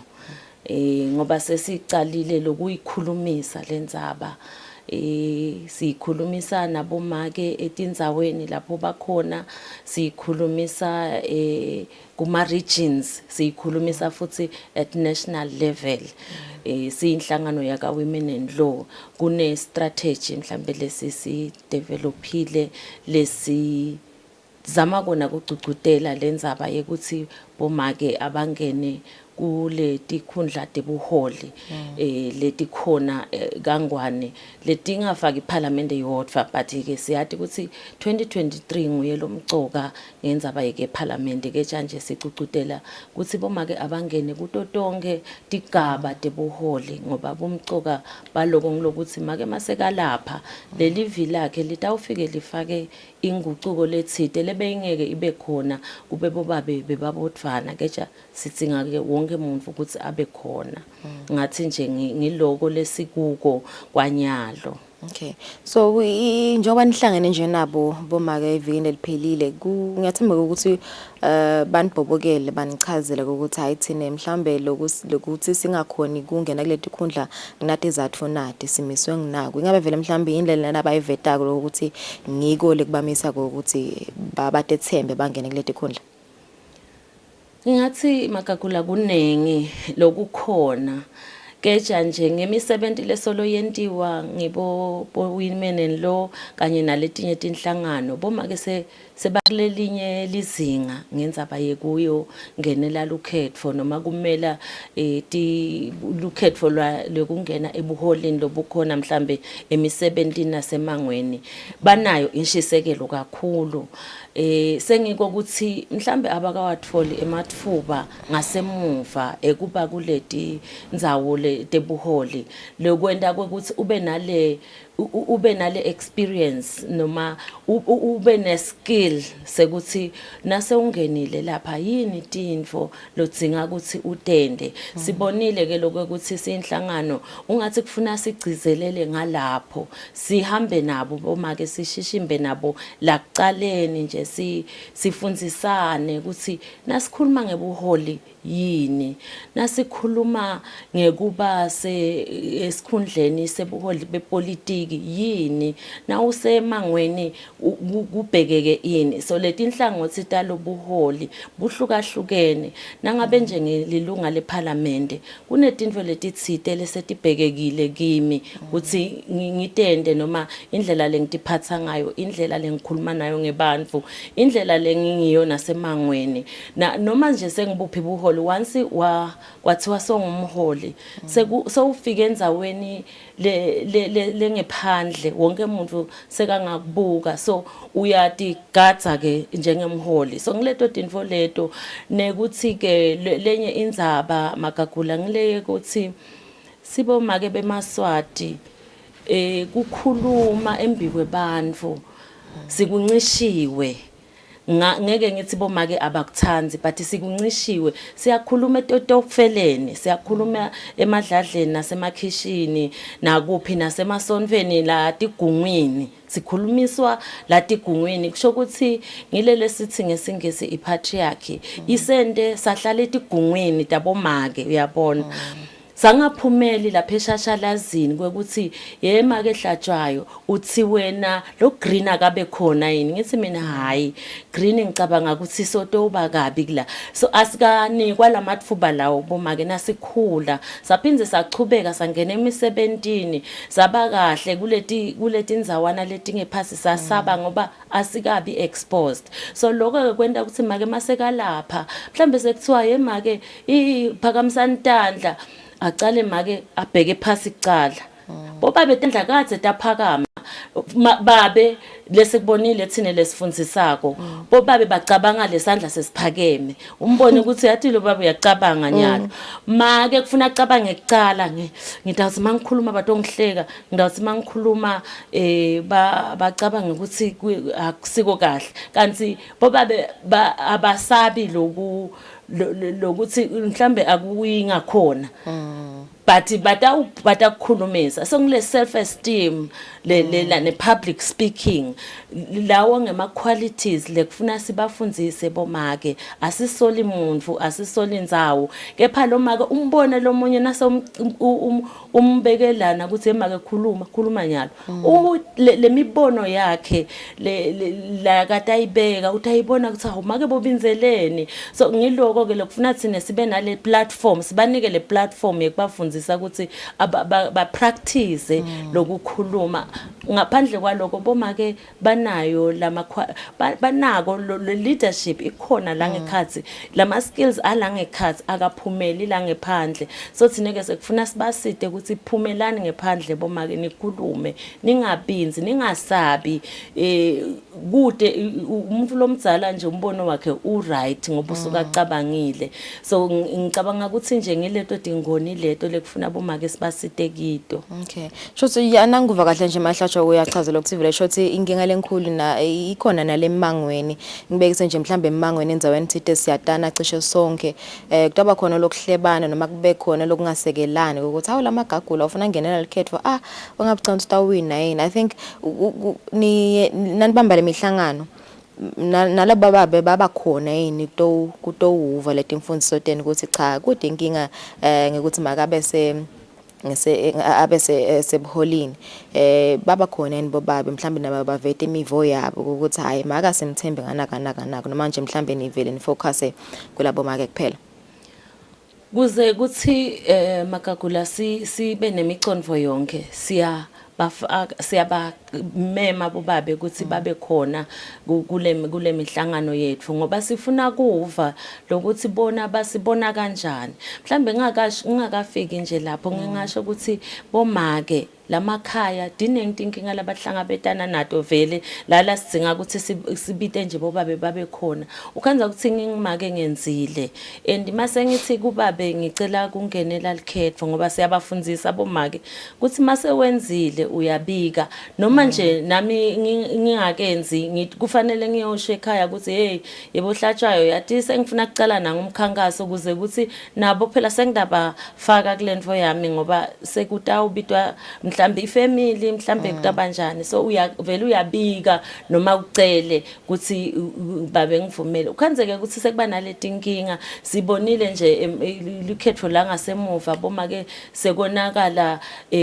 ngoba sesicalile lokuyikhulumisa lendzaba sikhulumisa nabomake etindzaweni lapho bakhona sikhulumisa kuma regions sikhulumisa futhi at national level siyinhlangano yaka Women and Law kune strategy mhlambe lesi developile lesi zama kona kucugcutela lendzaba yekuthi bomake abangene kule tikhundla tebuholi leti khona kangwane letingafaki iParliament yodwa but ke siyathi ukuthi 2023 nguye lomcoka ngendzaba yeke iParliament ke manje sicucutela ukuthi bomake abangene kuto tonke tigaba tebuholi ngoba bomcoka baloko ngilokuthi make maseka lapha lelivi lakhe litawufike lifake inguquko letsite lebeyingeke ibe khona kube bobabe bebabodvana keja sitsinga ke wonke umuntu ukuthi abe khona ngathi nje ngiloko lesikuko kwanyalo. Okay. So njengoba nihlangene nje nabo bomake evikini eliphelile ngiyathemba ukuthi banibhobokele banichazela ukuthi hayi thina mhlambe lokuthi singakhoni kungena kuleti khundla kunati izathu nati simiswe nginako ingabe vele mhlambe indlela nabayivetako ukuthi ngiko lekubamisa ukuthi babatethembe bangene kuleti khundla. Ngingathi makakula kunengi lokukhona keja nje ngemisebenzi lesolo yentiwa ngibo women and law kanye naletinye tinhlangano bomake sebakulelinye lizinga ngendzaba yekuyo ngenela lukhetfo noma kumela lukhetfo lokungena ebuholini lobukhona mhlambe emisebentini nasemangweni banayo inshisekelo kakhulu. Sengiko ukuthi mhlambe abakawatfoli ematfuba ngasemuva ekuba kuleti ndzawo tebuholi lokwenda ukuthi ube nale experience noma ube ne skill sekuthi nase ungenile lapha yini tintfo lodzinga ukuthi utende. Sibonile ke lokho ukuthi sinhlangano ungathi kufuna sigcizelele ngalapho sihambe nabo bomake sishishimbe nabo la kucaleni nje sifundzisane ukuthi nasikhuluma ngebuholi yini nasikhuluma ngekuba esikhundleni sebuholi bepolitiki yini nawusemangweni kubhekeke ini. So letinhlangothi talobuholi buhlukahlukene nangabe nje ngililunga leParliament kunetintfo letitsite lesetibhekekile kimi ukuthi ngitende noma indlela lengitiphatsa ngayo indlela lengikhuluma nayo ngebantfu indlela lengingiyo nasemangweni noma nje sengibuphi buholi once kwathiwa songumholi sewufika endzaweni lengephandle wonke umuntu sekangakubuka so uyatigadza ke njengemholi. So ngileto tintfo leto nekuthi ke lenye indzaba makagula ngileke ukuthi sibomake bemaswati kukhuluma embikwe bantfu sikuncishiwe ngeke ngithi bomake abakuthandi but sikuncishiwe siyakhuluma etotofeleni siyakhuluma emadladleni nasemakhishini nakuphi nasemasonveni la tigungwini sikhulumiswa la tigungwini kusho ukuthi ngilele sithi ngesingisi ipatriarchy isende sahlala etigungwini tabomake uyabona sangaphumeli lapha eshashalazini kwekuthi yemake ehlatshwayo uthi wena lo green akabe khona yini ngithi mina hayi green ngicabanga ukuthi soto uba kabi kula so asikanikwa lamatfuba lawo bomake nasikhula saphindze sachubeka sangena emisebentini saba kahle kuleti ndzawana letingephasi sasaba ngoba asikabi exposed. So lokho kwenta ukuthi make maseka lapha mhlambe sekuthiwa yemake iphakamisantandla acale make abheke phasi kucala bobabe tendla kadze taphakama babe lesikubonile thina lesifundzisako bobabe bacabanga lesandla sesiphakeme umbone ukuthi yathi lo baba uyacabanga nyalo make kufuna acabanga ekucala ngitawuthi mangikhuluma batongihleka ngitawuthi mangikhuluma bacabanga ukuthi akusiko kahle kanti bobabe abasabi lokuthi mhlambe akuyinga khona but batakukhulumisa so ngile self esteem ne public speaking lawo ngema qualities lekufuna sibafundzise bomake asisoli muntu asisoli indzawo kepha lo make umbone lomunye nase umbekelana ukuthi emake khuluma nyalo lemibono yakhe la katayibeka utayibona ukuthi awumake bobinzeleni so ngiloko ke lokufuna thina sibe nale platform sibanike le platform yekubafundzisa sibafundisa ukuthi ba practice lokukhuluma. Ngaphandle kwaloko bomake banayo banako leadership ikhona la ngekhathi lama skills ala ngekhathi akaphumeli la ngephandle. So thina ke sekufuna sibaside ukuthi phumelani ngephandle bomake nikhulume, ningabinzi, ningasabi kude umuntu lomdzala nje umbono wakhe right ngoba usuka acabangile. So ngicabanga ukuthi nje ngileto dingoni leto lekufuna bomake sibaside kito. Okay. Shothi yananguva kahle nje mahlatsho uyachazela ukuthi vele shothi inkinga lenkulu na ikhona nale mangweni. Ngibekise nje mhlambe emangweni enzaweni thite siyatana cishe sonke. Kutaba khona lokuhlebana noma kube khona lokungasekelani ukuthi hawu lamagagula ufuna ngenela likhetho ungabucanga utawina yini. I think ni nanibamba lemihlangano nalabo bababe babakhona yini kutowuva leti mfundiso teni ukuthi cha kude inkinga ngekuthi makabe abese sebuholini baba khona yini bobabe mhlambe naba bavete imivo yabo ukuthi hayi maka simthembe nganaka noma nje mhlambe nivele nifocus kulabo make kuphela kuze kuthi magagula sibe nemiconvo yonke siyabamema bobabe ukuthi babe khona kule mihlangano yethu ngoba sifuna kuva lokuthi bona basibona kanjani. Mhlambe ngingakafiki nje lapho ngingasho ukuthi bomake lamakhaya dinenkinga labahlangabetana nato vele lala sidinga ukuthi sibite nje bobabe babe khona. Ukhanza ukuthi ngingimake ngenzile and mase ngithi kubabe ngicela kungenela likhetho ngoba siyabafundzisa bomake ukuthi mase wenzile uyabika noma nje nami ngingakenzi kufanele ngiyosho ekhaya ukuthi hey yebo hlatshwayo yathi sengifuna kucala nangomkhankaso ukuze ukuthi nabo phela sengidaba faka kulento yami ngoba sekutawubitwa mhlambe ifamily mhlambe kutabanjani. So vele uyabika noma ucele ukuthi babe ngivumele. Ukhanzeke ukuthi sekuba naleti inkinga sibonile nje likhetho la ngasemuva bomake sekonakala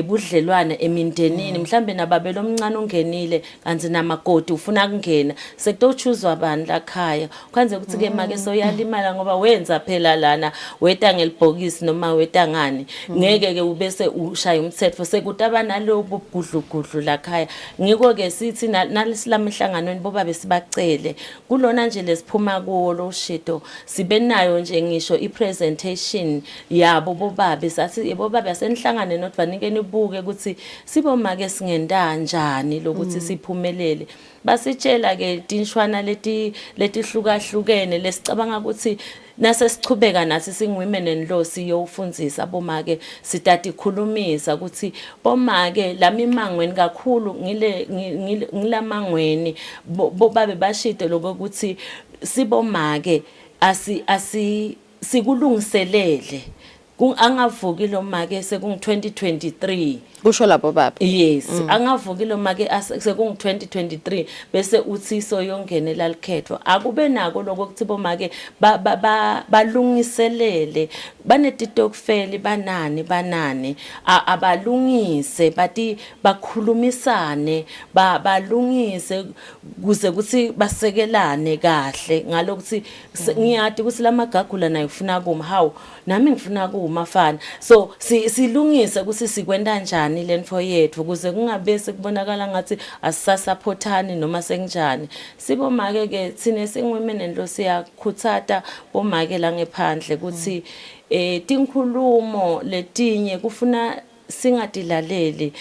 budlelwane emindenini mhlambe nababe lomncane ungenile kanzi namakoti ufuna kungena sekutochuzwa abantu lakhaya. Ukhanze ukuthi ke make soyalimala ngoba wenza phela lana weta ngelibhokisi noma weta ngani ngeke ke ubese ushaya umthetho sekutaba nalobo gudlugudlu lakhaya. Ngiko ke sithi nalisilama ihlanganweni bobabe sibacele kulona nje lesiphuma kuwo lo shito sibe nayo nje ngisho ipresentation yabo bobabe sathi bobabe asenhlangane notvanike nibuke ukuthi sibomake singenda njani lokuthi siphumelele. Basitshela ke tinshwana letihlukahlukene lesicabanga ukuthi nase sichubeka nathi singwomen and law siyofundzisa bomake sitati khulumisa ukuthi bomake lamimangweni kakhulu ngilamangweni bobabe bashite lokuthi sibomake sikulungiselele angavuki lo make sekung 2023 kusho lapho baba. Yes angavuki lo make sekung 2023 bese uthi soyongenela likhetho akube nako lokuthi bomake balungiselele banetitokufeli banani abalungise bathi bakhulumisane balungise kuze kuthi basekelane kahle ngalokuthi ngiyati ukuthi lamagagula nayo ufuna kuma hawu nami ngifuna kumafana. So silungise ukuthi sikwenda njani lenfo yethu kuze kungabe sekubonakala ngathi asisasupportani noma senjani. Sibomake ke thine singwomen and law siyakhuthata bomake la ngephandle ukuthi tinkhulumo letinye kufuna singadilaleli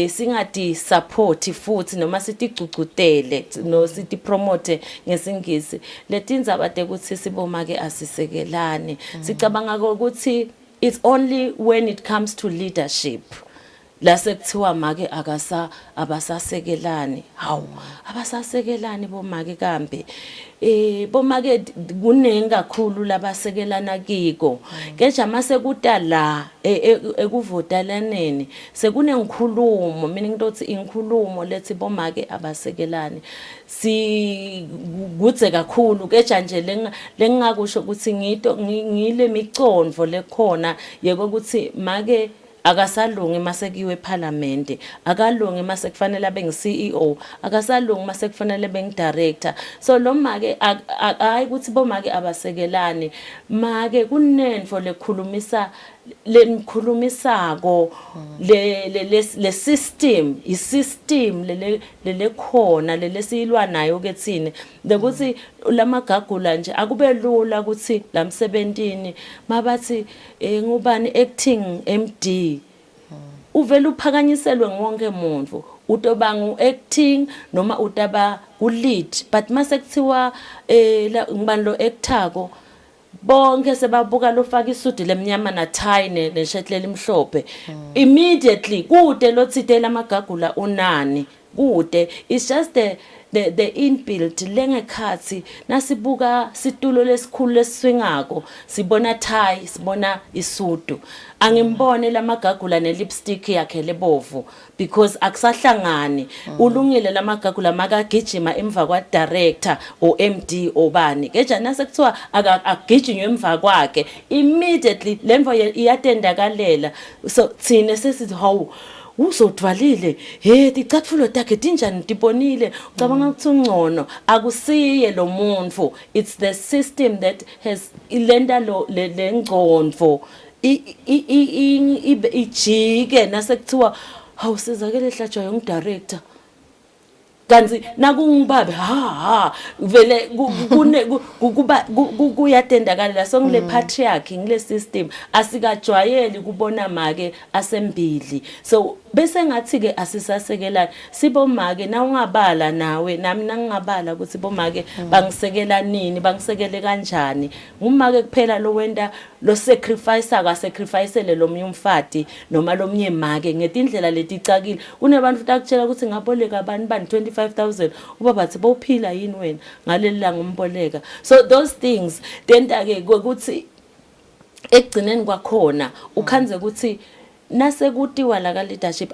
singadi support futhi noma sitigcugcutele no siti promote ngesingisi letindzaba ukuthi sibomake asisekelane. Sicabanga ukuthi it's only when it comes to leadership la sekuthiwa make abasasekelani hawu abasasekelani bomake kambe bomake kunengi kakhulu labasekelana kiko keja mase kutala ekuvotalaneni sekunengikhulumo mina ngithi inkhulumo lethi bomake abasekelani sigudze kakhulu keja nje lengakusho ukuthi ngile micondvo lekhona yeko ukuthi make akasalungi mase kiwe eParliament akalungi mase kufanele abe ngi-CEO akasalungi mase kufanele abe ngi-director. So lo make hayi ukuthi bomake abasekelani make kunenfo lekhulumisa lemkhulumisako le system isystem le khona lesilwa nayo ke thina ukuthi lamagagula nje akube lula ukuthi lam17 mabathi ngubani acting MD uvela uphakanyiselwe ngonke umuntu utoba ngu-acting noma utaba ku-lead but mase kuthiwa ngibani lo actako bonke sebabuka lofaka isudi lemnyama na tie neshetlela imhlophe immediately kude lothite lamagagula unani kude it's just the inbuilt lengekhathi nasibuka situlo lesikhulu lesiswingako sibona tie sibona isudu angimbone lamagagula nelipstick yakhe lebovu because akusahlangani ulungile lamagagula makagijima emva kwa director o MD obani keja nasekuthiwa akagijinywe emva kwakhe immediately lemvo iyatendakalela so thine sesithi hawu uzodwalile ticatfulo takhe tinjani tibonile ucabanga ukuthi ungcono akusiye lo muntu it's the system that has ilenda lo lengcondo ijike nasekuthiwa awusizakele hlatshwa yong director kanzi nakungibabe vele kuba kuyatendakalela so ngile patriarchy ngile system asikajwayeli kubona make asembili so bese ngathi ke asisasekela sibomake na ungabala nawe nami nangingabala ukuthi bomake bangisekela nini bangisekele kanjani ngumake kuphela lo wenda lo sacrifice akasacrificeele lo myumfati noma lo myemake ngetindlela leticakile kunebantu futhi akutshela ukuthi ngaboleka bani 25,000 uba bathi bophila yini wena ngaleli la ngomboleka so those things tenta ke ukuthi ekugcineni kwakhona ukhanze ukuthi nasekutiwa la ka leadership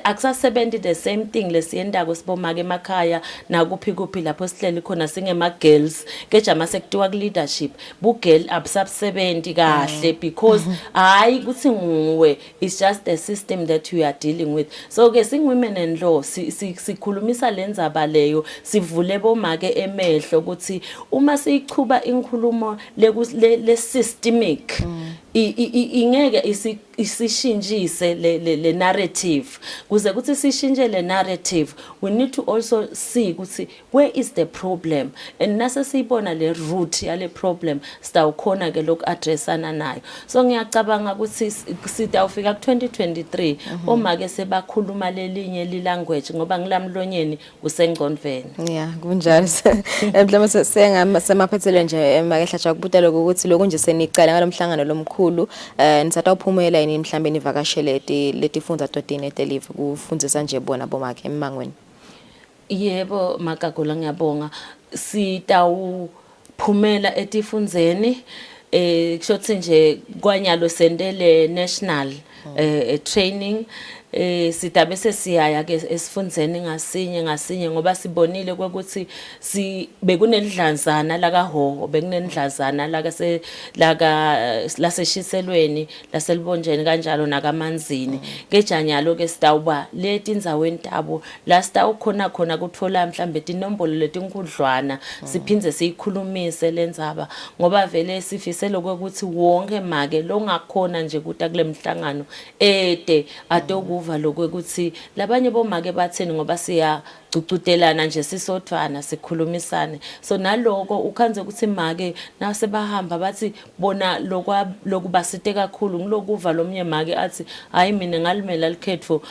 akusasebenzi the same thing lesiyendako sibomake emakhaya nakuphi lapho sihleli khona singema girls keja masekutiwa ku leadership bu girl absasebenzi kahle because hayi kuthi nguwe it's just the system that we are dealing with so ke singwomen and law sikhulumisa lenzaba leyo sivule bomake emehlo ukuthi uma siyichuba inkulumo le systemic ingeke isishinjise le narrative kuze kuthi sishinje le narrative we need to also see ukuthi where is the problem and nase siyibona le root yale problem sitawukhona ke lokhu addressana nayo so ngiyacabanga ukuthi sitawufika ku2023 omake sebakhuluma lelinye lilanguage ngoba ngilamlonyeni kusengcondveni yeah kunjalo mhlawumbe sengasemaphethelwe nje makehlatshwa kubutela ukuthi lokho nje senicala ngalomhlangano lomkhulu nisatawuphumela yini mhlambe nivakashele letifundza totini etelive kufundzisa nje bona bomakhe emangweni yebo makagula ngiyabonga sitawuphumela etifundzeni kushothi nje kwanyalo sendele national training sitabe sesiyaya ke esifundzeni ngasinye ngoba sibonile ukuthi bekunendlanzana la kaHoho bekunendlanzana la seshiselweni laselibonjeni kanjalo nakamanzini kejanyalo ke sitawuba letindzaweni tabo la sitawukhona kutfola mhlambe tinombolo letinkudlwana siphindze siyikhulumise lenzaba ngoba vele sifisela ukuthi wonke make longakhona nje kuta kule mhlangano atokuva lokuthi labanye bomake batheni ngoba siya cucutelana nje sisodvana sikhulumisane so naloko ukhanze ukuthi make nasebahamba bathi bona lokubasite kakhulu ngilokuva lomnye make athi hayi mina ngalimela likhetho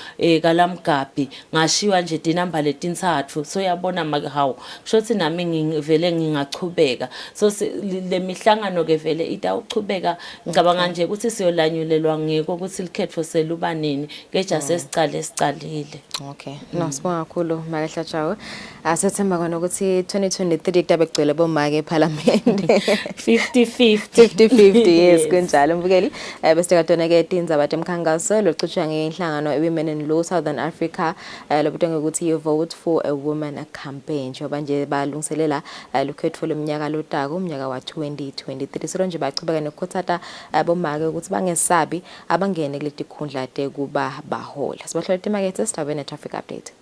kalamgabi ngashiwa nje dinamba letintathu so yabona make hawo kushothi nami ngivele ngingachubeka so le mihlangano ke vele itawuchubeka ngicabanga nje ukuthi siyolanyulelwa ngeke ukuthi likhetho seluba nini keja sesicalile okay no sibonga kakhulu Hlatshwayo asethemba kona ukuthi 2023 kutabe kugcwele bomake eParliament 50-50 yes kunjalo mbukeli bese katona ke tindzaba temkhankaso lokucutshwa ngenhlangano Women in Law Southern Africa lobutenge ukuthi you vote for a woman campaign njengoba nje balungiselela lokhetho leminyaka lotako umnyaka wa 2023 so nje bachubeka nokuthatha bomake ukuthi bangesabi abangene kuletikhundla kuba bahola sibahlola emakethe sitabe ne traffic update.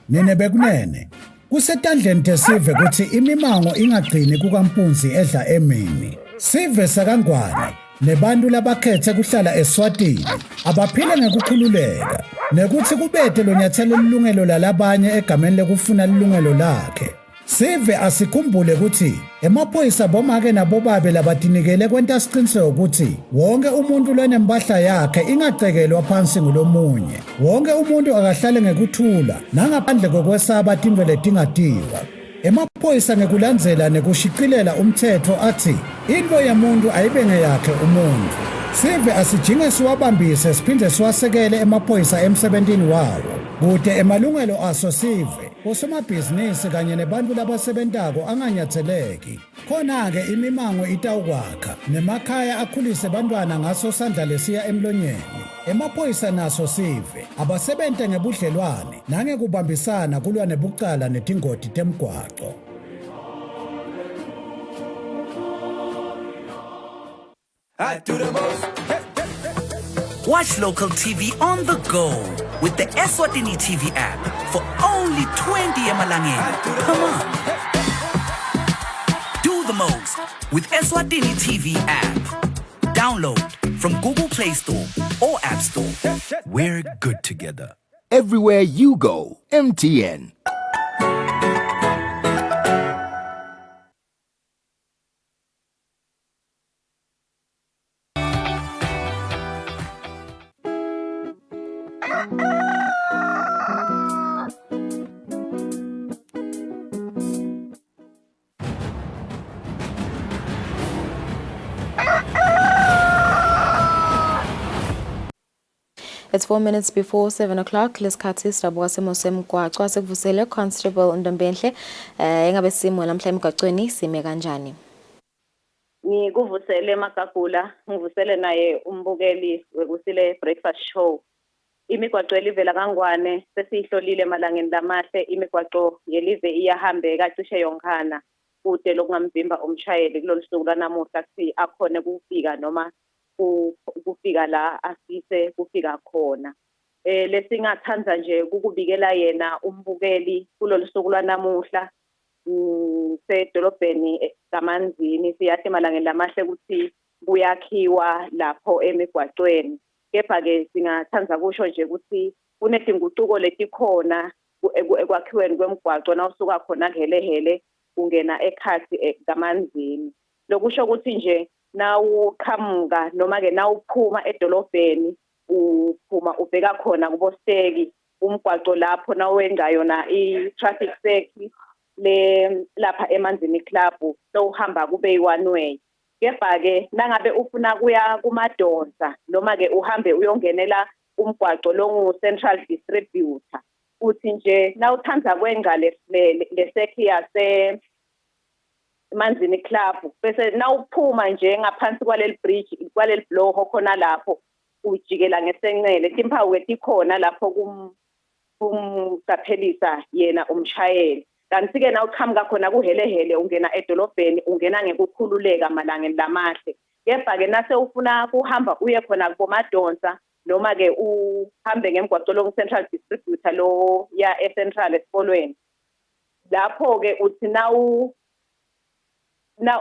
Nene bekunene. Kusetandleni tesive kuthi imimango ingagcini kukampunzi edla emini. Sive sakangwane nebantu labakhethe kuhlala eSwatini abaphile ngekukhululeka nekuthi kubethe lo nyathelo lilungelo lalabanye egameni lekufuna lilungelo lakhe. Sive asikhumbule ukuthi emaphoyisa bomake nabobabe labatinikele kwenta siqiniseko ukuthi wonke umuntu lonempahla yakhe ingacekelwa phansi ngulomunye. Wonke umuntu akahlale ngekuthula nangaphandle kokwesaba tintwe letingatiwa. Emaphoyisa ngekulandzela nekushiqilela umthetho athi into yemuntu ayibe ngeyakhe umuntu. Sive asijinge siwabambise siphinde siwasekele emaphoyisa emsebentini wawo. Kude emalungelo aso sive osomabhizinisi kanye nebantu labasebentako anganyatheleki. Khona-ke imimango itawukwakha nemakhaya akhulise bantwana ngaso sandla lesiya emlonyeni. Emaphoyisa naso sive abasebente ngebudlelwane nangekubambisana kulwa nebucala netingoti temgwaco. Watch local TV on the go with the Eswatini TV app for only 20 emalangeni. Come on. Do the most with Eswatini TV app. Download from Google Play Store or App Store. We're good together. Everywhere you go, MTN. It's 4 minutes before 7 o'clock. Lesikhathi sidabuka simo semgwaqo sekuvusele Constable Ndombenhle engabe simo namhla emgwaqweni sime kanjani? Ngikuvusele Magagula, ngivusele naye umbukeli wekusile breakfast show. Imigwaqo elivela kangwane sesihlolile malangeni lamahle imigwaqo yelive iyahambeka cishe yonkana kude lokungamvimba umshayeli kulolu suku lanamuhla kuthi akhone kufika noma kufika la afise kufika khona. Lesingathanza nje ukubikela yena umbukeli kulolu suku lanamuhla sedolobheni kaManzini siyathi malangeni lamahle ukuthi kuyakhiwa lapho emigwaqweni. Kepha-ke singathanza kusho nje ukuthi kunezinguquko letikhona ekwakhiweni kwemigwaqo nawusuka khona kuhelehele ungena ekhathi kaManzini. Lokusho ukuthi nje nawuqhamuka noma-ke nawuphuma edolobheni uphuma ubheka khona kubosteki umgwaqo lapho nawenza yona i-traffic circle lapha eManzini Club sowuhamba kube yi-one way. Kepha-ke nangabe ufuna kuya kumadonsa noma-ke uhambe uyongenela umgwaqo longu-Central Distributor uthi nje nawuthanza kwenga lesekhi yase Manzini Club bese nawuphuma nje ngaphansi kwaleli bridge kwaleli bloho khona lapho ujikela ngesenxele timpawu etikhona lapho kumqaphelisa yena umshayeli. Kanti-ke nawuqhamuka khona kuhelehele ungena edolobheni ungena ngekukhululeka malangeni lamahle. Kepha-ke nase ufuna kuhamba uye khona kubomadonsa noma-ke uhambe ngemgwaqo longu-Central Distributor lo ya eCentral esikolweni. Lapho-ke uthi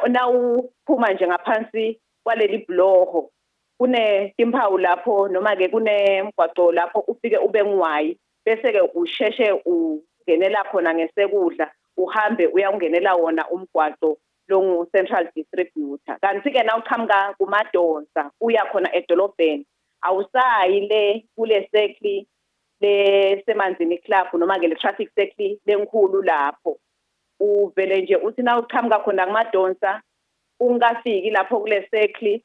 nawuphuma nje ngaphansi kwaleli bloho kune timpawu lapho noma-ke kunemgwaqo lapho ufike ube ngwayi bese-ke usheshe ungenela khona ngesekudla uhambe uyangenela wona umgwaqo longu-Central Distributor. Kanti-ke nawuqhamuka kumadonsa uya khona edolobheni awusayi kule sekli leseManzini Club noma-ke le-traffic circle lenkulu lapho. Uvele nje uthi nawuqhamuka khona kumadonsa ungafiki lapho kule sekli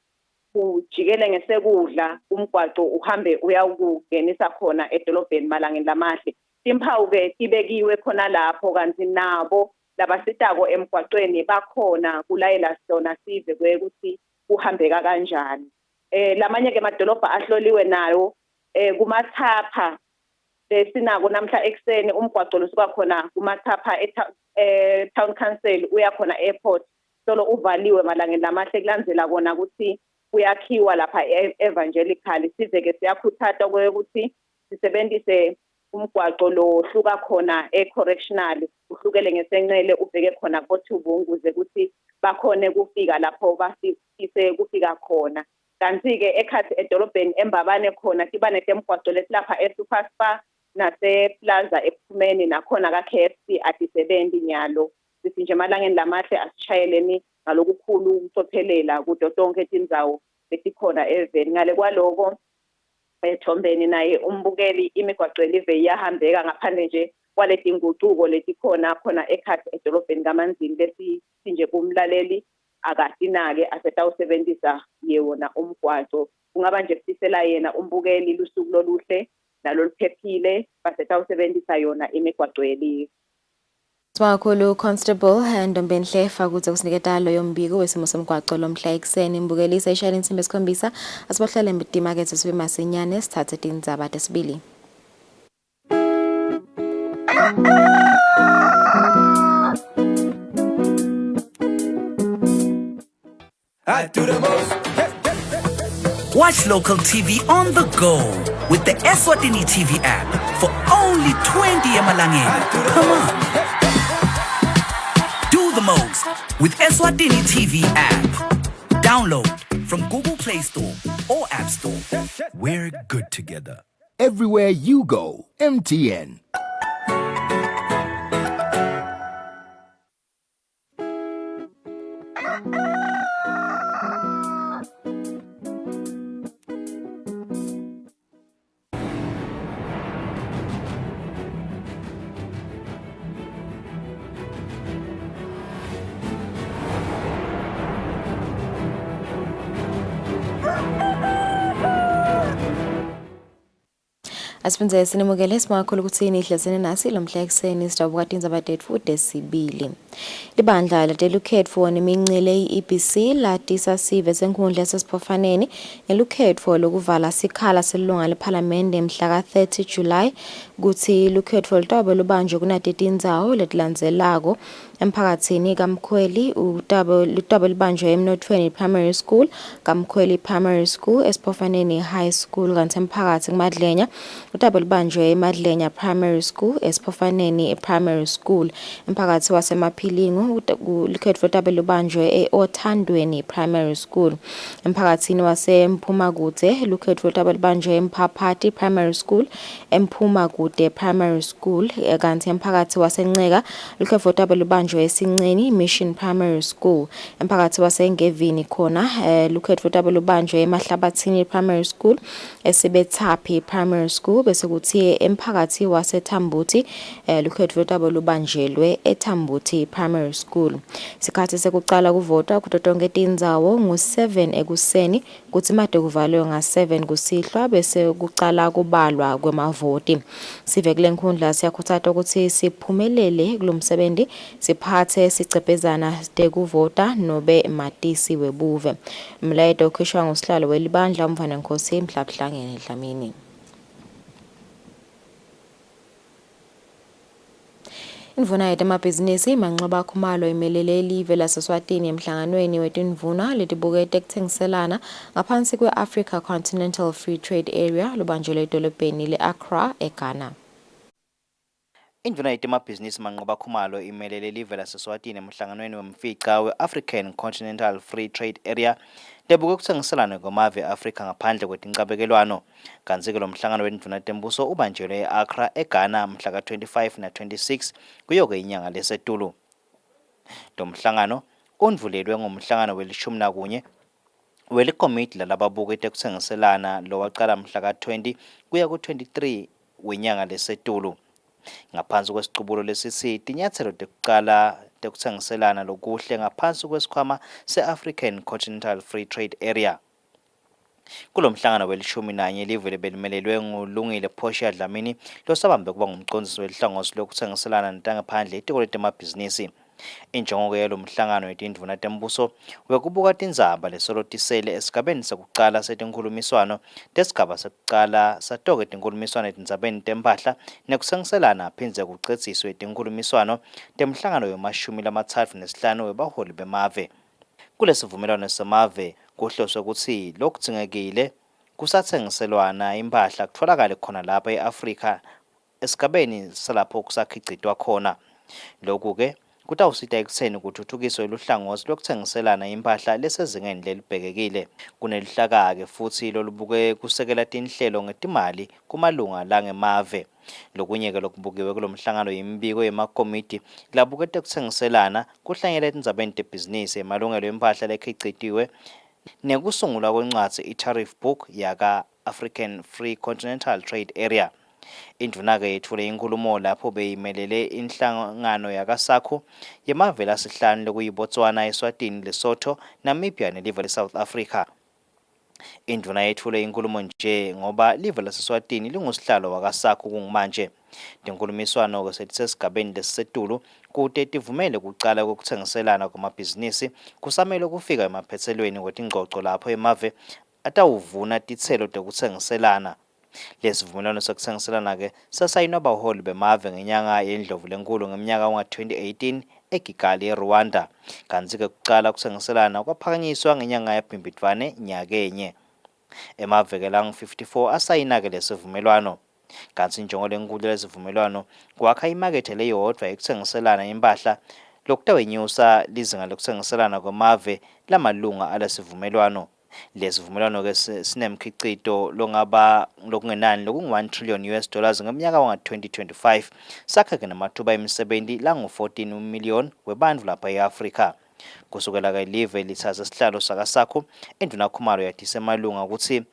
ujikele ngesekudla umgwaqo uhambe uyawukungenisa khona edolobheni malangeni lamahle. Timpawu-ke tibekiwe khona lapho kanti nabo labasitako emgwaqweni bakhona kulayela sona sive kwekuthi kuhambeka kanjani. Lamanye-ke amadolobha ahloliwe nayo kumathapha sinako namhla ekseni umgwaqo losuka khona kumathapha town council uya khona airport solo uvaliwe malangeni lamahle kulandzela kona ukuthi kuyakhiwa lapha evangelical size-ke siyakhuthaza ukuthi sisebenzise umgwaqo lo hluka khona e-correctional uhlukele ngesenqele ubheke khona koThubungu ukuze kuthi bakhone kufika lapho basifise kufika khona. Kanti-ke ekhathi edolobheni eMbabane khona siba netemgwaqo lesilapha e-Superspa nase-Plaza ePhumeni nakhona ka-KFC adisebenzi nyalo. Sithi nje emalangeni lamahle asishayeleni ngalokukhulu ukucophelela kudo tonke tindzawo letikhona eveni. Ngale kwaloko ethombeni naye umbukeli imigwaqo elive iyahambeka ngaphandle nje kwaleti nguquko letikhona khona ekhathi edolobheni kaManzini lesi nje kumlaleli akasinake asetawusebenzisa yewona umgwaqo. Kungaba nje sisela yena umbukeli lusuku loluhle naloluphephile basetawusebenzisa yona imigwaqo elive. Swakhulu Constable Ndombeni Hlefa kuze kusiniketa lo yombiko wesimo somgwaqo lomhla ekseni imbukeli ishayela insimbi esikhombisa asibahlale embitimakethe sibe masinyane sithathe tindzaba tesibili. I do the most. Watch local TV on the go with the Eswatini TV app for only 20 emalangeni per month. Do the most with Eswatini TV app. Download from Google Play Store or App Store. We're good together. Everywhere you go, MTN. Asiphenze sinimukele simakhulu ukuthi nihlazene nasi lomhla ekseni sidabuka tindzaba tetfu tesibili. Libandla latelukhetfo nemincele i-EBC latisa sive senkundla sesiphofaneni ngelukhetfo lokuvala sikhala selilunga lephalamende mhla ka-30 July kuthi lukhetfo lutawube lubanjwe kunati tindzawo letilandzelako emphakatsini kaMkhweli lutawube lubanjwe eMnotfweni Primary School, kaMkhweli Primary School, eSiphofaneni High School kanti emphakatsi kuMadlenya lutawube lubanjwe eMadlenya Primary School, eSiphofaneni Primary School, emphakatsi waseMaphilingo lukhetfo lutawube lubanjwe e-Othandweni Primary School, emphakatsini waseMphumakude lukhetfo lutawube lubanjwe eMphaphathi Primary School, eMphumakude Primary School kanti emphakathi waseNceka lukhetfo lutawube lubanjwe eSinceni Mission Primary School, emphakathi wasengevini khona lukhetfo lutawube lubanjwe eMahlabathini Primary School, eSibethapi Primary School bese kuthi emphakathi waseThambuti lukhetfo lutawube lubanjelwe eThambuti Primary School. Isikhathi sekucala kuvota kuto tonke tindzawo ngo-7 ekuseni kuthi made kuvalwe nga-7 kusihlwa bese kucala kubalwa kwemavoti. Sive kule nkundla siyakhuthata ukuthi siphumelele kulomsebenzi siphathe sicepezana tekuvota nobe matisi webuve. Mlayeto ukhishwa ngusihlalo welibandla umfana Nkosi Mhlabhlangene Dlamini. Imvuna yemabhizinisi manqoba khumalo imelele elive laseSwatini emhlanganweni wetinvuna letibukete kuthengiselana ngaphansi kwe-Africa Continental Free Trade Area lubanjelwe edolobheni le-Accra eGhana. Indvuna yetemabhizinisi manqoba khumalo imelele elive laseSwatini emhlanganweni wemfica we-African Continental Free Trade Area lebuke kuthengiselana kwamave e-Afrika ngaphandle kwetincabekelwano. Kanti-ke lo mhlangano wendvuna tembuso ubanjelwe e-Accra eGhana mhla ka-25 na-26 kuyoke inyanga lesetulu. Lo mhlangano undvulelwe ngomhlangano we-11 welikomiti lalababukete kuthengiselana lowaqala mhla ka-20 kuya ku-23 wenyanga lesetulu. Ngaphansi kwesiqubulo lesithi tinyathelo tekucala tekuthengiselana lokuhle ngaphansi kwesikhwama se-African Continental Free Trade Area. Kulomhlangano we-11 livele belimelelwe nguLungile Portia Dlamini losabambe kuba ngumcondzisi welihlangosi lokuthengiselana netangaphandle itiko letemabhizinisi. Injongo yalo mhlangano wetindvuna tembuso wekubuka tindzaba lesolotisele esigabeni sekucala setinkhulumiswano tesigaba sekucala satoke tinkhulumiswano etindzabeni temphahla nekutsengiselana phindze kucedziswe tinkhulumiswano temhlangano we-35 webaholi bemave. Kulesivumelwano semave kuhloswe kutsi lokudzingekile kusatsengiselwana imphahla kutfolakale khona lapha e-Afrika esigabeni salapho kusakhicitwa khona. Lokhu ke kutawusita ekutheni kuthuthukiswe luhlangothi lokuthengiselana impahla lesezingeni lelibhekekile. Kunelihlaka-ke futhi lolubuke kusekela tinhlelo ngetimali kumalunga langemave. Lokunye-ke lokubukiwe kulo mhlangano yimibiko yemakomiti labukete kuthengiselana kuhlanyela etindzabeni tebhizinisi emalungelo empahla lekhicitiwe nekusungulwa kwencwadzi i-tariff book yaka African Free Continental Trade Area. Induna-ke yethule inkulumo lapho beyimelele inhlangano yakasakho yemave lasihlanu lokuyiBotswana, Eswatini, Lesotho, Namibia nelive le-South Africa. Induna yethule inkulumo nje ngoba live laseswatini lingusihlalo wakasakho kungumanje. Tinkulumiswano-ke selisesigabeni lesisetulu kute tivumele kucala kokuthengiselana kwamabhizinisi kusamele kufika emaphetselweni kwetingxoxo lapho emave atawuvuna titselo tekuthengiselana. Lesivumelwano sokuthengiselana-ke sasayinwa abaholi bemave ngenyanga yeNdlovulenkhulu ngeminyaka wa-2018 eKigali, eRwanda. Kanti-ke kucala ukuthengiselana kwaphakanyiswa ngenyanga yaBhimbidvwane nyakenye. Emave-ke langu-54 asayina-ke lesivumelwano. Kanti injongo lenkulu lesivumelwano kwakha imakethe leyodwa ekuthengiselana impahla lokutawenyusa lizinga lokuthengiselana kwamave lamalunga alesivumelwano. Lesivumelwano-ke sinemkhicito longaba lokungenani lokungu-1 trillion US ngeminyaka wanga-2025 sakha-ke namathuba emisebenti langu-14 million webantfu lapha e-Afrika. Kusukela-ke live lithatha isihlalo sakasakho, induna Khumalo yathise emalunga ukuthi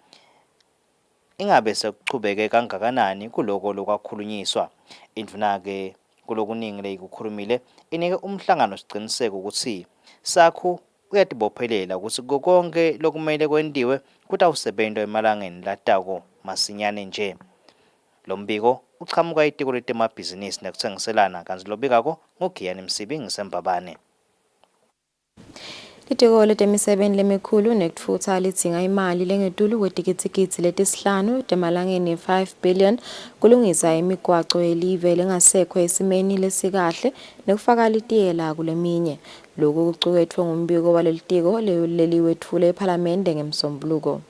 ingabe sekuchubeke kangakanani kuloko lokwakhulunyiswa. Induna-ke kulokuningi leyikukhulumile inike umhlangano siqiniseko ukuthi sakho uyatibophelela ukuthi konke lokumele kwendiwe kutawusebentwa emalangeni latako masinyane nje. Lo mbiko uchamuka itiko letemabhizinisi nekuthengiselana kanti lobikako nguGiyani Msibi ngisembabane. Litiko letemisebenti lemikhulu nekutfutsa lidzinga imali lengetulu kwetikitsikitsi letisihlanu temalangeni 5 billion kulungisa imigwaco yelive lengasekho esimeni lesikahle nekufaka litiyela kuleminye. Lokhu kucuketfwe ngumbiko walelitiko leliwetfule ePhalamende ngeMsombuluko.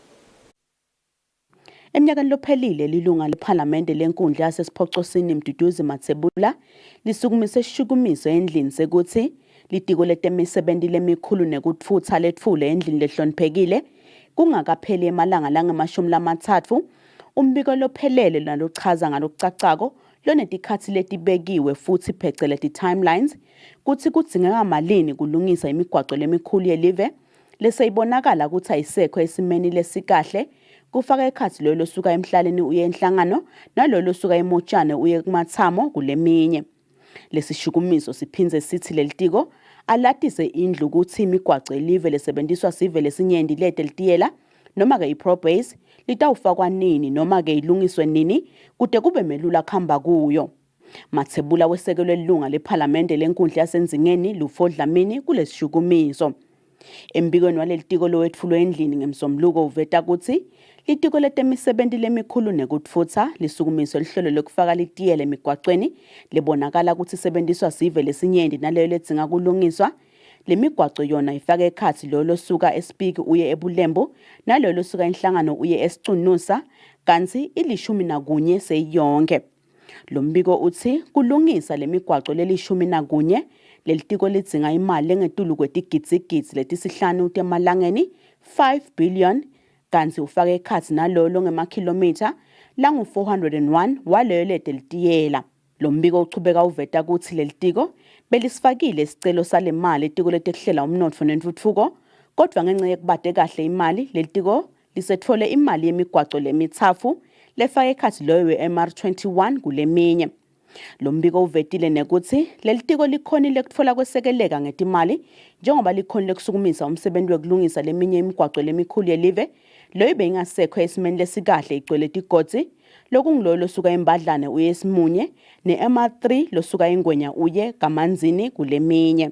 Eminyakeni lophelile lilunga lePhalamende lenkundla yasesiphocosini Mduduzi Mathebula lisukumise isishukumiso endlini sekuthi litiko letemisebenti lemikhulu nekutfutsa letfule endlini lehloniphekile kungakapheli emalanga lange-30 umbiko lophelele nalochaza ngalokucacako lonetikhatsi letibekiwe futhi pheceleti timelines kuthi kudzingeka malini kulungisa imigwaco lemikhulu yelive leseyibonakala ukuthi ayisekho esimeni lesikahle kufaka ekhatsi lo losuka emhlaleni uye enhlangano nalo losuka emotshane uye kumathamo kuleminye. Lesishukumiso siphinze sithi lelitiko alatise indlu ukuthi imigwaco yelive lesebenziswa sive lesinyenti lete litiyela noma ke iProbase litawufakwa nini noma ke ilungiswe nini kude kube melula khamba kuyo. Mathebula wesekelwe lilunga lePhalamende lenkundla yasenzingeni Lufo Dlamini kulesishukumiso. Embikweni walelitiko lowetfulwe endlini ngeMsombuluko uveta ukuthi litiko letemisebenti lemikhulu nekutfutsa lisukumiso lihlelo lokufaka litiyela emigwacweni lebonakala ukuthi isebenziswa sive lesinyenti naleyo ledzinga kulungiswa. Lemigwaco yona ifaka ekhatsi lo losuka eSpiki uye eBulembu nalo losuka enhlangano uye eSicunusa kanti 11 seyiyonke. Lo mbiko uthi kulungisa lemigwaco leli-11 lelitiko lidzinga imali engetulu kwetigitsigitsi letisihlanu temalangeni 5 billion kanti ufake ekhatsi nalolo ngemakhilomitha langu-401 waleyo lete litiyela. Lo mbiko uchubeka uveta ukuthi lelitiko belisifakile isicelo sale mali etiko letekuhlela umnotfo nentfutfuko kodwa ngenxa yekubate kahle imali lelitiko lisetfole imali yemigwaco lemitsafu lefake ekhatsi loyo we-MR21 kuleminye. Lo mbiko uvetile nekuthi lelitiko likhonile kutfola kwesekeleka ngetimali njengoba likhonile kusukumisa umsebenzi wekulungisa leminye imigwaco lemikhulu yelive loyo beyingasekho esimeni lesikahle igcwele tigodzi lokungilo losuka eMbadlane uye eSimunye ne-MR3 losuka eNgwenya uye Kamanzini kuleminye.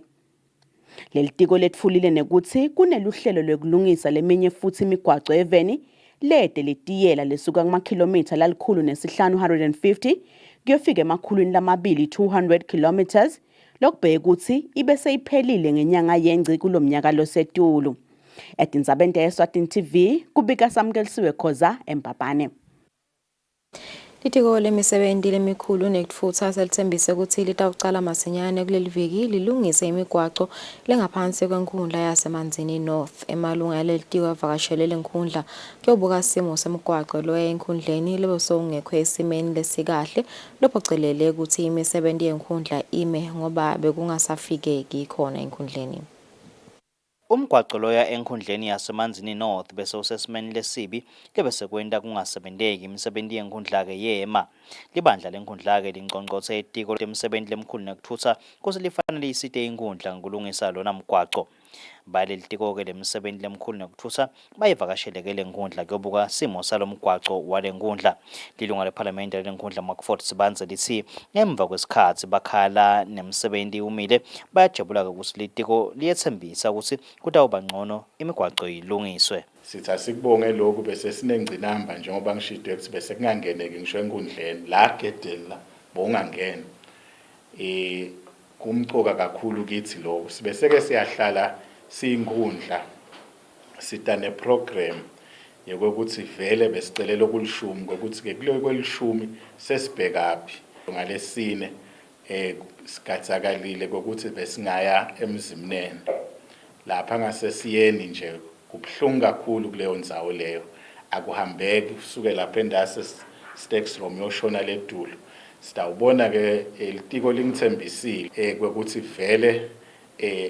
Lelitiko letfulile nekuthi kuneluhlelo lwekulungisa leminye futhi imigwaco eveni lede litiyela lesuka kumakhilomitha lalikhulu nesi550 kuyofika emakhulwini lamabili 200 kilometers lokubheka ukuthi ibe seyiphelile ngenyanga yengci kulomnyaka losetulu. Etindzabeni teSwatini TV kubika Samkelisiwe Khoza eMbabane. Itiko lemisebenzi lemikhulu nekutfutsa selithembise ukuthi litawucala masinyane kuleli viki lilungise imigwaco lengaphansi kwenkhundla yasemanzini North. Emalunga yalelitiko avakashele lenkhundla kuyobuka simo semigwaco loya enkhundleni lebesongekho esimeni lesikahle lophocelele ukuthi imisebenzi yenkhundla ime ngoba bekungasafikeki khona enkhundleni. Umgwaco loya enkhundleni yasemanzini North bese usesimeni lesibi lebese kwenta kungasebenteki imisebenzi yenkhundla ke yema. Libandla lenkhundla ke lincongcothe itiko lemisebenzi lemkhulu nekuthutsa kuse lifanele isite inkhundla ngokulungisa lona mgwaco. Balelitiko ke lemisebenzi lemkhulu nekuthutsa bayivakashele ke lenkhundla kuyobuka simo salomgwaco walenkhundla. Lilunga leParliament lenkhundla Makford Sibanze lithi ngemva kwesikhathi bakhala nemisebenzi umile bayajabula ke ukuthi litiko liyethembisa ukuthi kutawuba ngcono imigwaco ilungiswe. Sithi asikubonge lokhu bese sinengcinamba njengoba ngishidwe ukuthi bese kungangeneki ngisho enkundleni la gedeni la bongangena kumcoka kakhulu kithi lokho sibese ke siyahlala siyinkundla sita neprogram yokuthi vele besicelela okulishumi ukuthi ke kulo kwelishumi sesibhekaphi ngalesine sikatsakalile ukuthi besingaya emzimnene lapha ngasesiyeni nje kubhlungu kakhulu kuleyo ndzawo leyo akuhambeki usuke lapha endase Stex Room yoshona ledulu sitawubona ke ilitiko lingithembisile ukuthi vele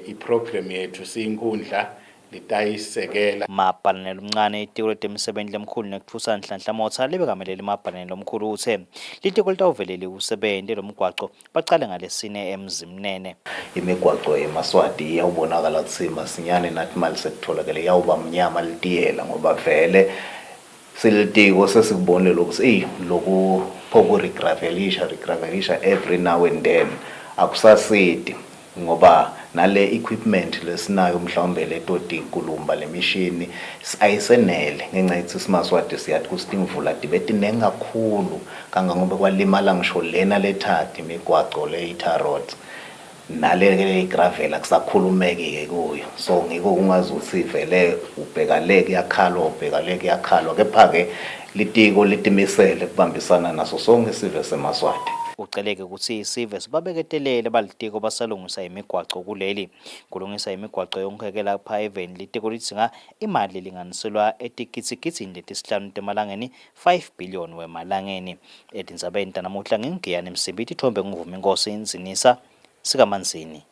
iprogram yethu siyinkundla litayisekela. Mabhalane lomncane itiko letemisebenzi lemkhulu nekuthusa Nhlanhla Motha libekamelele mabhalane lomkhulu uthe litiko litawuvelele usebenze lomgwaco bacale ngalesine emzimnene. Imigwaco eMaswati iyawubonakala ukuthi masinyane nathi mali sekutholakele yawuba mnyama litiyela ngoba vele silitiko sesikubonile lokuthi loku phoku regravelisha every now and then akusasidi ngoba nale equipment lesinayo mhlawumbe letoti kulumba lemishini ayisenele ngenxa yokuthi siMaswati siyathi kusitingvula dibeti nengakhulu kangangoba kwalimala ngisho lena lethathi imigwaco le-tar roads nale ke gravel akusakhulumeki ke kuyo so ngiko kungazuthi vele ubhekaleke yakhalwa kepha ke litiko litimisele kubambisana naso sonke isive seMaswati. Uceleke ukuthi isive sibabeketelele balitiko basalungisa imigwaco kuleli kulungisa imigwaco yonke lapha even litiko lidzinga imali linganiselwa etikitsikitsini letisihlanu temalangeni 5 billion wemalangeni etindzabeni tanamuhla ngingiyani Msimbiti Thombe nguvuma inkosi inzinisa sikamanzini.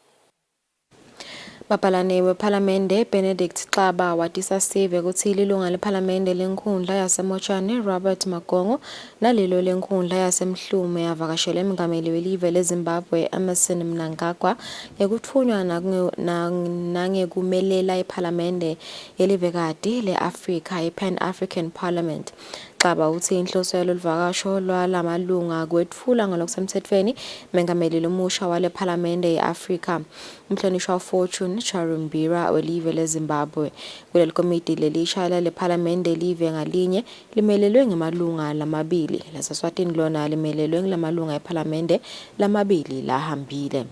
Bapalane weParliamente Benedict Xaba watisa sive ukuthi lilunga leParliamente lenkhundla yaseMochane Robert Magongo nalelo lenkhundla yasemhlume yavakashele emingameli welive leZimbabwe Emmerson Mnangagwa ekuthunywa nangekumelela iParliamente yelivekati leAfrika iPan African Parliament. Xaba uthi inhloso yaloluvakasho lwalamalunga kwetfula ngalokusemthethweni mengameli lomusha wale Parliamente yeAfrika umhlonishwa Fortune Charumbira welive leZimbabwe. Kuleli komiti lelisha le Parliamente live ngalinye limelelwe ngemalunga lamabili laseSwatini lona limelelwe ngelamalunga eParliamente lamabili lahambile.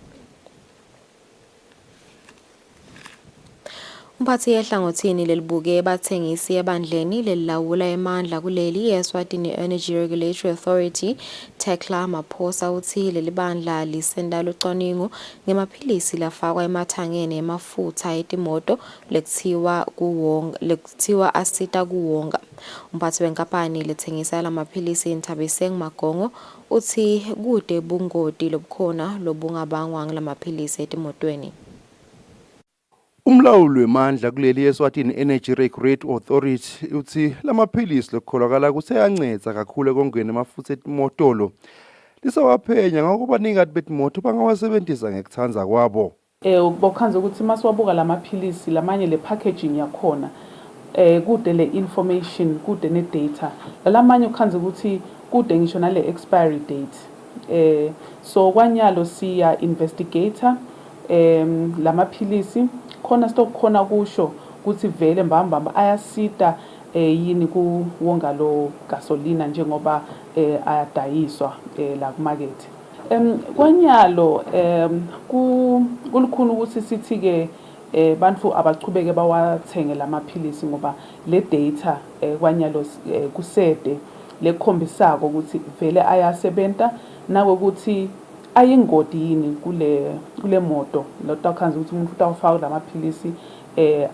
Umphathi ehlangothini lelibuke bathengisi ebandleni lelilawula emandla kuleli Eswatini Energy Regulatory Authority Tekla Maphosa uthi leli bandla lisenda locwaningo ngemaphilisi lafakwa emathangeni emafutha etimoto lekuthiwa asita kuwonga. Umphathi wenkampani lethengisa lamaphilisi eNthabiseng Magongo uthi kude bungoti lobukhona lobungabangwa ngilamaphilisi etimotweni. Umlawuli wemandla kuleli Eswatini Energy Regulatory Authority uthi lamaphilisi lokukholakala kuseyanceda kakhulu ekongeni amafutha etimotolo lisawaphenya ngokubanika betimoto bangawasebenzisa ngekuthanza kwabo. Bokhanza ukuthi masiwabuka lamaphilisi lamanye le packaging yakhona kude le information kude ne data lamanye ukhanza ukuthi kude ngisho nale expiry date so kwanyalo siya investigator lamaphilisi khona stokukhona kusho ukuthi vele mbamba ayasita yini kuwonga lo gasolina njengoba ayadayiswa la kumarket. Kwanyalo kulukhulu ukuthi sithi ke bantu abachubeke bawathenge lamaphilisi ngoba le data kwanyalo kusede lekhombisako ukuthi vele ayasebenta nakokuthi ayingodi yini kule moto lotawukhanza ukuthi umuntu utawufaka lamaphilisi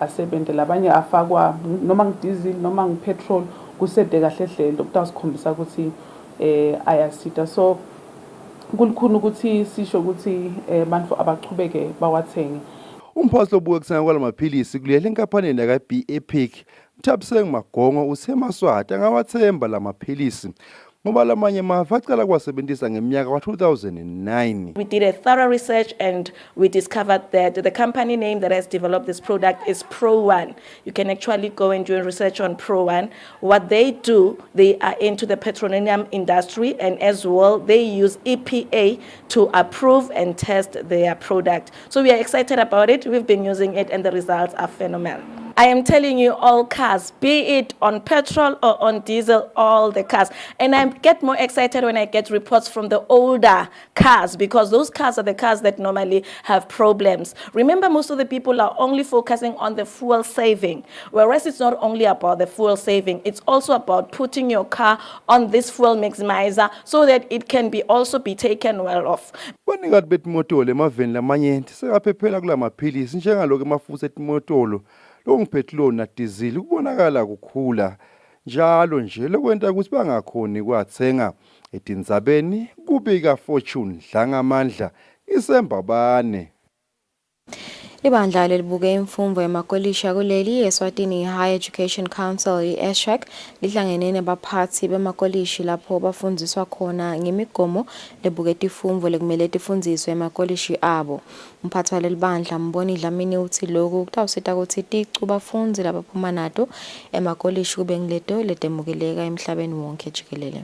asebente labanye afakwa noma ngidizili noma ngipetrol kusede kahle hle lokutawusikhombisa ukuthi ayasita. So kulikhulu ukuthi sisho ukuthi abantu abachubeke bawathenge. Umphathi lobuke kusanga kwalamaphilisi kuleli enkampanini yaka BEPIC Mthabiseng Magongo useMaswati angawathemba lamaphilisi ngoba lamanye amava aqala kuwasebenzisa ngeminyaka ka-2009. We did a thorough research and we discovered that the company name that has developed this product is Pro1. You can actually go and do research on Pro1. What they do, they are into the petroleum industry, and as well, they use EPA to approve and test their product. So we are excited about it. We've been using it and the results are phenomenal. I am telling you, all cars, be it on petrol or on diesel, all the cars. And I get more excited when I get reports from the older cars, because those cars are the cars that normally have problems. Remember, most of the people are only focusing on the fuel saving, whereas it's not only about the fuel saving, it's also about putting your car on this fuel maximizer so that it can also be taken well off. Banikati betimotolo emaveni lamanye sekaphephela kulamaphilisi njengaloku emafutha etimotolo longipetrol na diesel kubonakala kukhula njalo nje lokwenta ukuthi bangakhoni kwathenga etinzabeni kubika Fortune Dlangamandla isembabane. Ibandla lelibuke imfundo yamakolisha kuleli Eswatini Higher Education Council i-ESHAC lihlangene nabaphathi bemakolishi lapho bafundiswa khona ngemigomo lebuke tifundvo lekumele tifundiswe emakolishi abo. Umphathi waleli bandla Mboni Dlamini uthi lokhu kutawusita ukuthi ticu bafundzi labaphuma nato emakolishi kube ngileto letemukeleka emhlabeni wonke jikelele.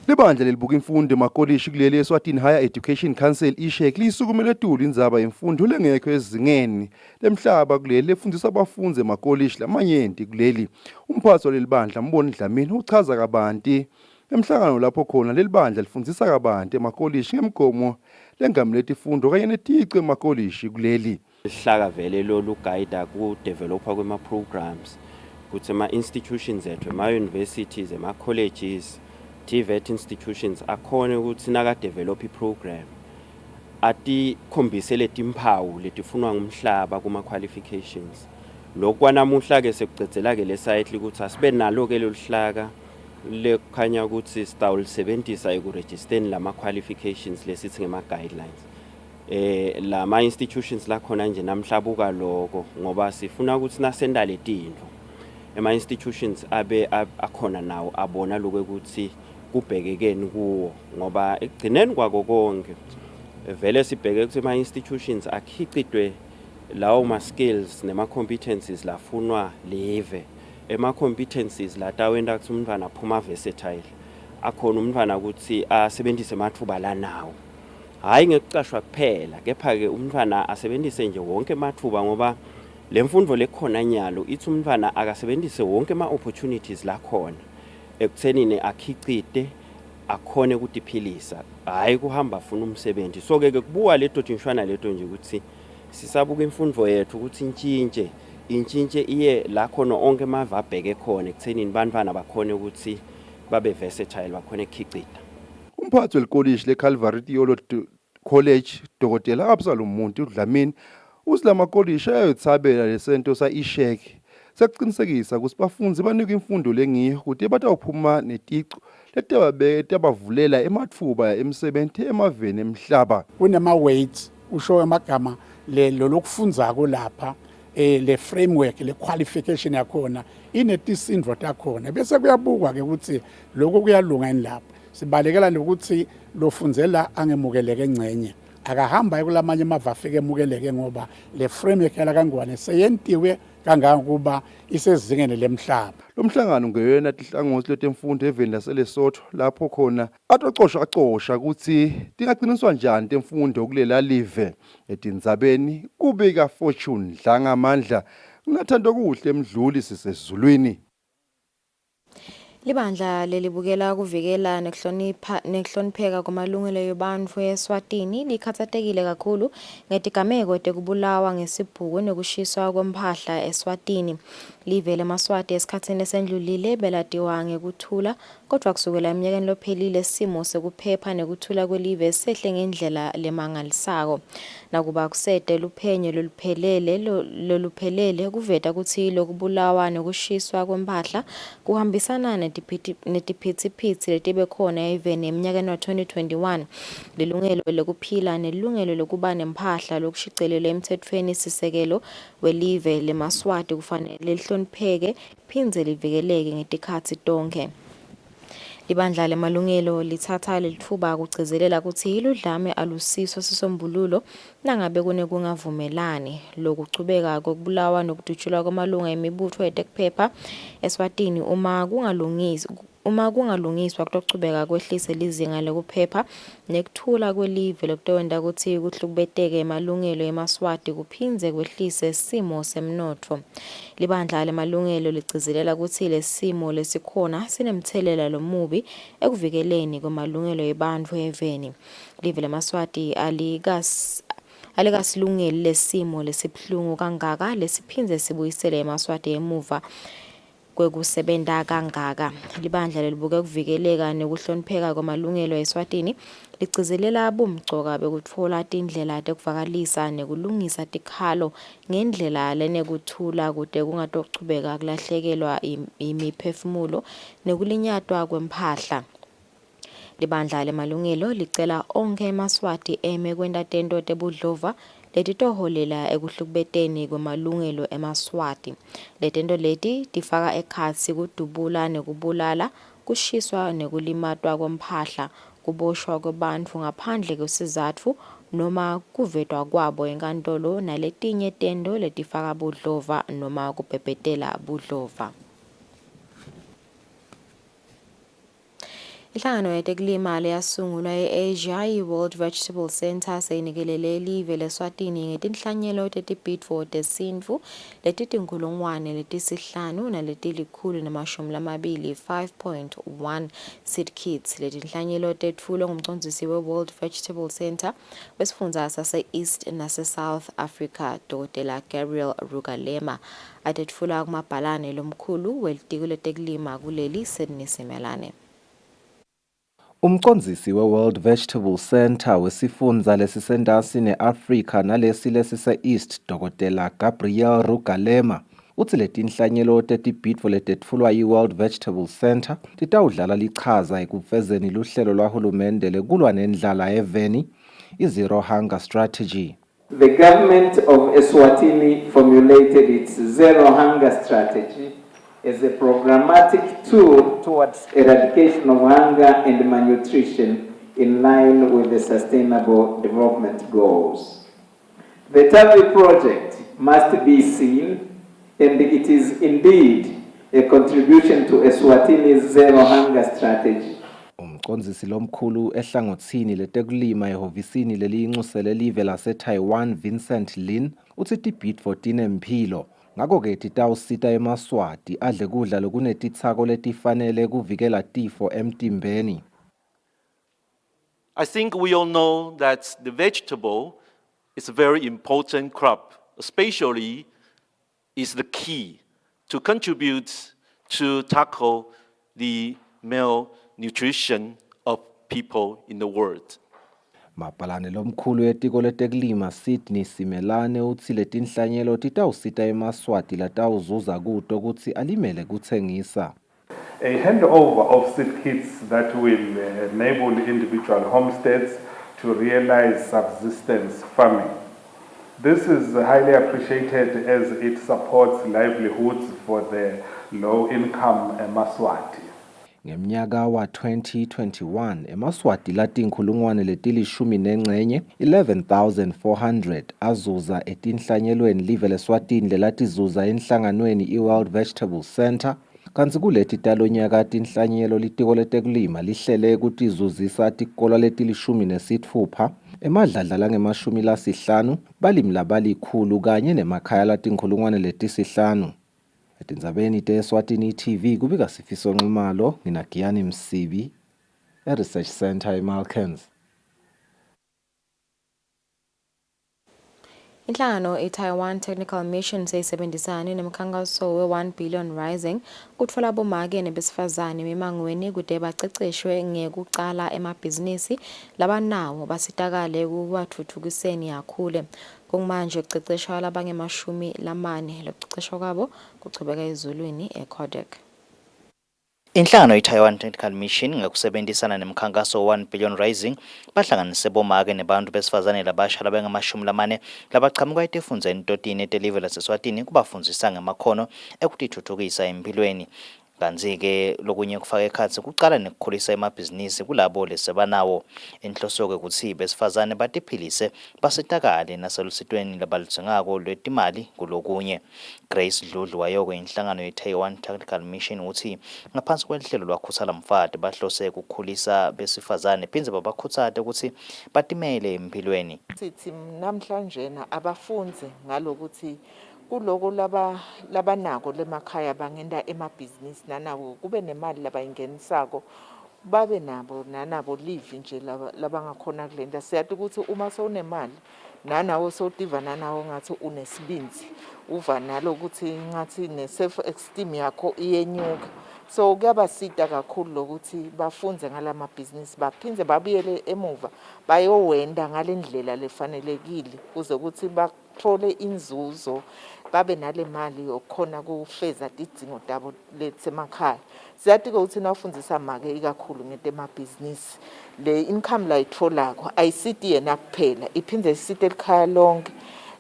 Libandla lelibuka imfundo emakolishi kuleli Eswatini Higher Education Council i-ESHAC lisukumele etulu indzaba yemfundo lengekho ezingeni lemhlaba kuleli lefundisa abafundi emakolishi lamanyenti kuleli. Umphathi waleli bandla Mboni Dlamini uchaza kabanti emhlangano lapho khona leli bandla lifundisa kabanti emakolishi ngemigomo lengamele tifundvo kanye netici emakolishi kuleli. Lihlaka vele lolu guide ku developer kwema programs kuthi ama institutions ethu ema universities ema colleges TVET institutions akhona ukuthi naka develop iprogram ati khombise letimpawu letifunwa ngumhlaba kuma qualifications. Lokwanamuhla ke sekucedzela ke le site ukuthi asibe nalo ke loluhlaka lekhanya ukuthi sitawulisebenzisa ekuregisteni lama qualifications lesithi ngema guidelines. Lama institutions la khona nje namhlabuka lokho ngoba sifuna ukuthi nasenda letinto ema institutions abe akhona nawo abona lokho ukuthi kubhekekeni kuwo ngoba ekugcineni kwako konke vele sibheke ukuthi ama institutions akhiqidwe lawo ma skills nema competencies lafunwa live. Ema competencies latawenda ukuthi umntwana aphuma versatile akhona umntwana ukuthi asebenzise amathuba la nawo, hayi ngekucashwa kuphela kepha ke umntwana asebenzise nje wonke amathuba ngoba lemfundo lekhona nyalo ithi umntwana akasebenzise wonke ama opportunities la khona ekuthenini akhicide akhone ukudiphilisa, hayi kuhamba afuna umsebenzi. So ke kubuka leto tinshwana leto nje ukuthi sisabuka imfundo yethu ukuthi intshintshe iye la khona onke amava abheke khona ekuthenini bantwana bakhone ukuthi babe versatile bakhone ukukhicida. Umphathi welikolishi leCalvary Theological College Dr. Absalom Muntu Dlamini usilamakolishi ayothabela lesento sa-ESHAC sekuqinisekisa ukuthi bafunzi banikwe imfundo lengiyo ukuthi batawuphuma neticu letabavulela emathuba emsebenzi emaveni emhlaba. Kunema weights usho amagama lokufundza lapha le framework le qualification yakhona inetisindvo takhona bese kuyabukwa ke ukuthi lokho kuyalunga yini lapha. Sibalekela ukuthi lofundzela angemukeleke engcenye akahamba kulamanye amava afike emukeleke ngoba le framework yala kangwane seyentiwe kangangokuba isezingeni lemhlaba. Lo mhlangano ngeyona ihlangothi letemfundo eveni laseLesotho lapho khona acosha ukuthi tingaqiniswa njani temfundo kulela live etinzabeni kubika Fortune Dlangamandla. Ngathanda kuhle emdluli sisezulwini. Libandla lelibukela kuvikela nehlonipheka kwamalungelo yobantfu eSwatini likhathatekile kakhulu ngetigameko tekubulawa ngesibhuku nekushiswa kwemphahla eSwatini. Live leMaswati esikhatsini esendlulile belatiwa ngekuthula, kodwa kusukela eminyakeni lophelile simo sekuphepha nekuthula kwelive sehle ngendlela lemangalisako. Nakuba kusete luphenyo loluphelele kuveta kutsi lokubulawa nekushiswa kwemphahla kuhambisana netiphitsipitsi letibe khona even eminyakeni wa 2021. Lilungelo lekuphila nelungelo lokuba nemphahla lokushicelelwe emtsetfweni sisekelo welive leMaswati kufanele lihlonipheke phindze livikeleke ngetikhatsi tonke. Libandla lemalungelo litsatsa litfuba kugcizelela kutsi iludlame alusiso sisombululo nangabe kungekungavumelani lokuchubeka kokubulawa nokudutshulwa kwamalunga emibutfo yetekuphepha eSwatini uma kungalungiswa kutochubeka kwehlise lizinga lekuphepha nekuthula kwelive lokutowenta kutsi kuhlukubeteke emalungelo eMaswati kuphindze kwehlise simo semnotfo. Libandla lemalungelo ligcizelela kutsi lesimo lesikhona sinemthelela lomubi ekuvikeleni kwamalungelo ebantfu eveni. Live leMaswati alikasilungeli lesimo lesibhlungu kangaka lesiphindze sibuyisele eMaswati emuva kwekusebenta kangaka. Libandla lelibuke kuvikeleka nekuhlonipheka kwamalungelo eSwatini ligcizelela bumgcoka bekutfola tindlela tekuvakalisa nekulungisa tikhalo ngendlela lenekuthula kute kungatochubeka kulahlekelwa imiphefumulo nekulinyatwa kwemphahla. Libandla lemalungelo licela onke eMaswati eme kwenta tento tebudlova letitoholela ekuhlukubeteni kwemalungelo eMaswati. Letento leti tifaka ekhatsi kudubula nekubulala, kushiswa nekulimatwa kwemphahla, kuboshwa kwebantfu ngaphandle kwesizatfu noma kuvetwa kwabo enkantolo naletinye tento letifaka budlova noma kubhebhetela budlova. Inhlangano yetekulima leyasungulwa e-Asia i-World Vegetable Center seyinikelele elive leSwatini ngetinhlanyelo tetibhidvo tesintfu letitinkhulungwane letisihlanu nalitilikhulu-20 5.1 seed kits. Letinhlanyelo tetfulwe ngumcondzisi we-World Vegetable Center wesifundza sase-East nase-South Africa Dr. Gabriel Rugalema atetfula kumabhalane lomkhulu welitiko letekulima kuleli Sydney Simelane. Umcondzisi we-World Vegetable Center wesifundza lesisentasi ne-Afrika nalesi lesise-East Dr. Gabriel Rugalema utsi letinhlanyelo tetibhidvo letetfulwa yi-World Vegetable Center titawudlala lichaza ekufezeni luhlelo lwahulumende lekulwa nendlala eveni, i-Zero Hunger Strategy. The government of Eswatini formulated its Zero Hunger Strategy as a programmatic tool towards eradication of hunger and malnutrition in line with the Sustainable Development Goals. The TAVI project must be seen, and it is indeed a contribution to Eswatini's Zero Hunger Strategy. Umcondzisi lomkhulu ehlangotsini letekulima ehovisini leliyinxusele live lase-Taiwan Vincent Lin utsi tibhidvo tinemphilo. Ngako-ke titawusita eMaswati adle kudla lokunetitsako letifanele kuvikela tifo emtimbeni. I think we all know that the vegetable is a very important crop, especially is the key to contribute to tackle the malnutrition of people in the world. Mabhalane lomkhulu etiko letekulima Sydney Simelane utsi letinhlanyelo titawusita eMaswati latawuzuza kuto kutsi alimele kutsengisa. A handover of seed kits that will enable individual homesteads to realize subsistence farming. This is highly appreciated as it supports livelihoods for the low-income Maswati. Ngemnyaka wa 2021 eMaswati latinkhulungwane letilishumi nencenye 11,400 azuza etinhlanyelweni live leSwatini lelatizuza enhlanganweni i-World Vegetable Center. Kanti kuleti talonyaka tinhlanyelo litiko letekulima lihlele kutizuzisa tikolo letilishumi nesitfupha emadladla langemashumi lasihlanu balimi labalikhulu kanye nemakhaya latinkhulungwane letisihlanu. Etindzabeni te-Eswatini TV kubika Sifiso Nxumalo, ngina Giyani Msibi, e-Research Center eMalkens. Inhlangano e-Taiwan Technical Mission seyisebenzisane nemkhankaso we-1 billion rising kutfola abomake nebesifazane emimangweni kude baceceshwe ngekucala emabhizinisi labanawo basitakale kuwatfutfukiseni yakhule. Kumanje kuceceshwa labangemashumi lamane lokuceceshwa kwabo kuchubeka ezulwini eCodec. Inhlangano i-Taiwan Technical Mission ngakusebenzisana nemkhankaso 1 billion rising bahlanganise bomake nebantu besifazane labasha labangamashumi lamane labachamuka etifundeni 13 etelive laseswatini kubafundzisa ngemakhono ekutithuthukisa empilweni. Kanzi-ke lokunye kufaka ekhatsi kucala nekukhulisa emabhizinisi kulabo lesebanawo. Inhloso-ke kutsi besifazane batiphilise basitakale naselusitweni labaludzingako lwetimali kulokunye. Grace Dludlu wayoko inhlangano ye-Taiwan Technical Mission uthi ngaphansi kwehlelo lwakhuthala mfati bahlose kukhulisa besifazane phindze babakhutsate ukuthi batimele empilweni. Sithi namhlanje abafunzi ngalokuthi kuloko labanako lemakhaya bangenda emabhizinisi nanawo kube nemali labayingenisako babe nabo live nje labangakhona kulenda. Siyathi ukuthi uma sowunemali nanawo sowutiva nanawo ngathi unesibinzi uva nalo ukuthi ngathi ne-self esteem yakho iyenyuka. So kuyabasita kakhulu lokuthi bafunze ngalamabhizinisi baphindze babuyele emuva bayowenda ngalendlela lefanelekile kuze ukuthi bathole inzuzo babe nale mali yokhona kufeza tidzingo tabo lesemakhaya. Siyathi ukuthi nawufundisa make ikakhulu ngetemabhizinisi le income la itfolako ayisiti yena kuphela iphindze isite ekhaya lonke.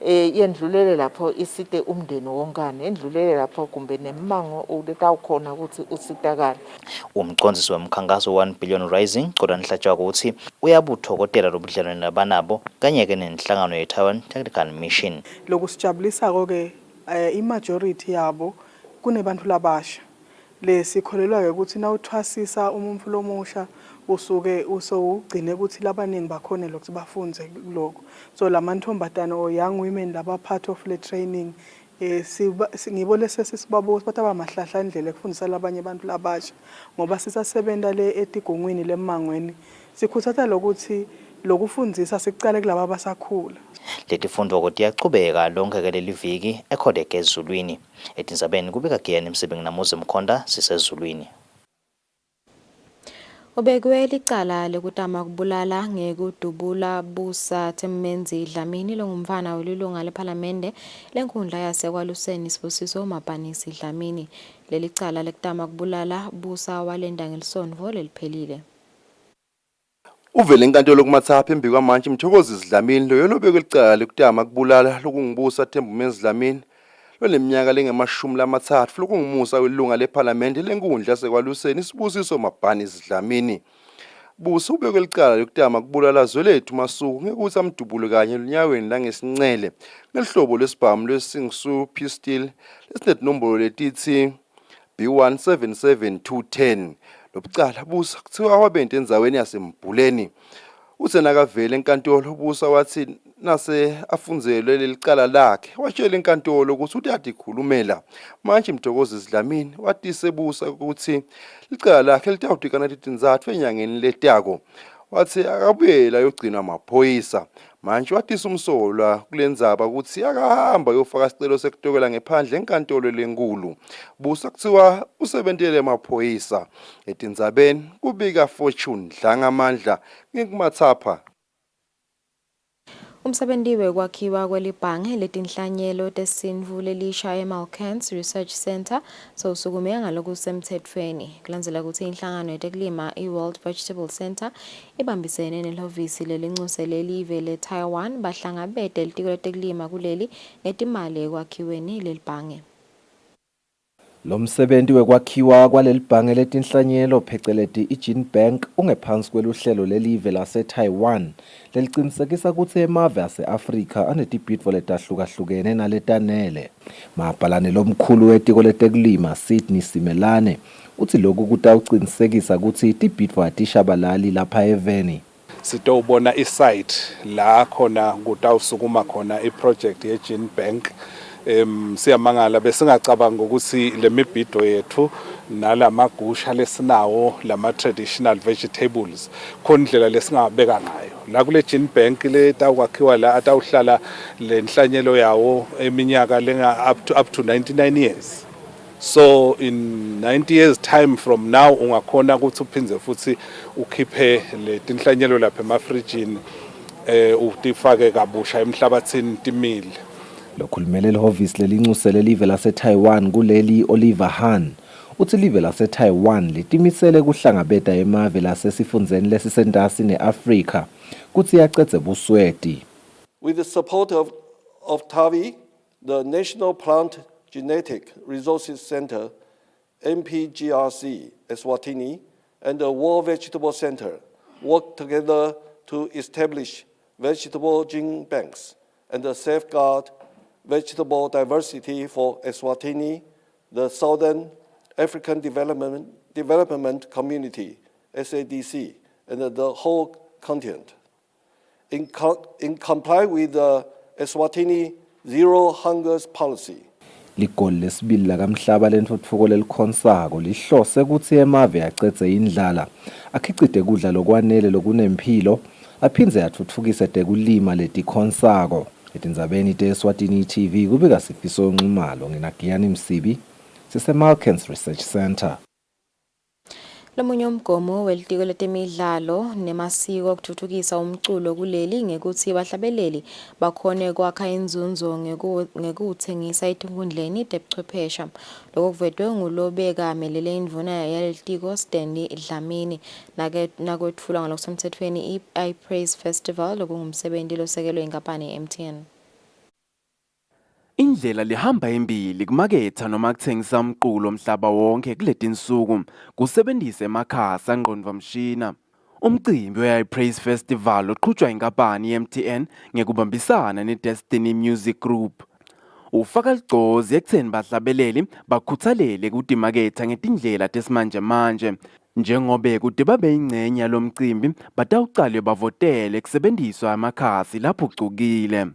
Yendlulele lapho isite umndeni wonkana endlulele lapho kumbe nemango uletawukhona ukuthi usitakala. Umcondzisi wemkhankaso 1 billion rising kodwa nhlatshwa ukuthi uyabuthokotela lobudlelwane labanabo kanye-ke nenhlangano ye-Taiwan Technical Mission. Lokusijabulisa ke i-majority yabo kunebantu labasha lesikholelwa ukuthi nawuthwasisa umuntu lomusha usuke usogcine ukuthi labaningi bakhona lokho bafunze lokho. So lamantombazana or young women laba part of the training ngibo lesesibabo bathi abamahlahla indlela ekufundisa labanye abantu labasha ngoba sisasebenza le etigongweni lemangweni sikhuthatha lokuthi lokufundisa sikucale kulabo abasakhula. Letifundo kodwa iyachubeka lonke leli viki eCodec ezulwini. Etindzabeni kubika Giyani Msibi namuze Mkhonda sisezulwini. Ubekwe licala lekutama kubulala ngekudubula Busa Temmenzi Dlamini longumfana welilunga lePhalamende lenkundla yasekwaluseni Sibusiso Mabhanisi Dlamini. Leli cala lekutama kubulala Busa walenda ngelisonto leliphelile. Uvele enkantolo kumathapha embi kwamanje Mthokozi Dlamini lo yolobekwe licala lekutama kubulala lokungibusa Temmenzi Dlamini loleminyaka lengemashumi lamathathu lokungumusa welunga lePhalamende lenkundla yasekwaluseni Sibusiso Mabhanisi Dlamini. Busa ubekwe licala lekutama kubulala Zwelethu Masuku ngekuthi amdubule kanye lunyaweni langesincele ngelihlobo lesibhamu lesingisu pistol lesinenombolo letithi B177210. Lobucala Busa kuthiwa wabente endzaweni yaseMbhuleni. Usenakavele enkantolo Busa wathi nase afunzelwe lelicala lakhe watshela enkantolo ukuthi utati khulumela. Manje Mthokozi Dlamini watise Busa ukuthi licala lakhe litawutikana titinzathu enyangeni letako. Wathi akabuyela yogcina amaphoyisa. Manje watisa umsolwa kulendzaba ukuthi akahamba yofaka isicelo sekutokela ngephandle enkantolo lenkulu. Busa kuthiwa usebentele emaphoyisa. Etindzabeni kubika Fortune Dlangamandla ngikumathapha. Umsebenzi wekwakhiwa kwelibhange letinhlanyelo tesintfu lelisha eMalkens Research Center sosukume ngalokusemthethweni. Kulandzela ukuthi inhlangano yetekulima i-World Vegetable Center ibambisene nelihhovisi lelinxuse lelive le-Taiwan bahlangabete litiko letekulima kuleli ngetimali ekwakhiweni lelibhange. Lo msebenzi wekwakhiwa kwaleli bhange letinhlanyelo pheceleti i-Gene Bank ungephansi kweluhlelo lelive lase-Taiwan lelicinisekisa ukuthi emave ase-Afrika anetibhidvo letahlukahlukene naletanele. Mabhalane lomkhulu wetiko letekulima Sydney Simelane uthi lokhu kutawucinisekisa ukuthi tibhidvo atishabalali lapha eveni. Sitobona isite la khona kutawusukuma khona iproject ye-Gene Bank siyamangala besingacabanga ukuthi lemibhido yethu nalamagusha lesinawo lama traditional vegetables khona indlela lesingabeka ngayo la kule gene bank le takwakhiwa la atawuhlala lenhlanyelo yawo eminyaka lenga up to 99 years. So in 90 years time from now ungakhona ukuthi uphindze futhi ukhiphe le tinhlanyelo lapha emafrijini utifake kabusha emhlabathini timile. Lokhulumele lehhovisi lelincuse lelive lase-Taiwan kuleli Oliver Han uthi live lase-Taiwan litimisele kuhlangabeta emave lasesifundzeni lesisentasi ne-Afrika kutsi yacedze busweti. With the support of TAVI, the National Plant Genetic Resources Center, NPGRC, Eswatini, and the World Vegetable Center work together to establish vegetable gene banks and safeguard vegetable diversity for Eswatini, the Southern African Development Community, SADC, and the whole continent. In comply with the Eswatini Zero Hunger Policy, Ligoli lesibili lakamhlaba lentfutfuko lelikhonsako lihlose kutsi emave acedze indlala akhicite kudla lokwanele lokunemphilo aphindze atfutfukise tekulima letikhonsako. Etindzabeni te-Eswatini TV kubika Sifiso Nxumalo nginagiyani Msibi sise-Malkens Research Center. Lomunye umgomo welitiko letemidlalo nemasiko okuthuthukisa umculo kuleli ngekuthi bahlabeleli bakhone kwakha inzunzo ngekuthengisa etinkundleni tebuchwephesha. Lokho kuvedwe ngulobeka amelele indvuna yalelitiko Stanley Dlamini nakwetfula ngalokusemthethweni i-iPraise Festival lokungumsebenzi losekelwe inkampani ye-MTN. Indlela lihamba embili kumaketha noma kuthengisa umculo mhlaba wonke kuletinsuku kusebenzisa emakhasi angqondvamshina. Umcimbi we-iPraise Festival oqhutshwa inkampani ye-MTN ngekubambisana ne-Destiny Music Group. Ufaka ligcozi ekutheni bahlabeleli bakhuthalele kuti maketha ngetindlela tesimanje manje. Njengobe kuti babe ingcenye yalomcimbi batawucale bavotele kusebenziswa amakhasi lapho ucukile.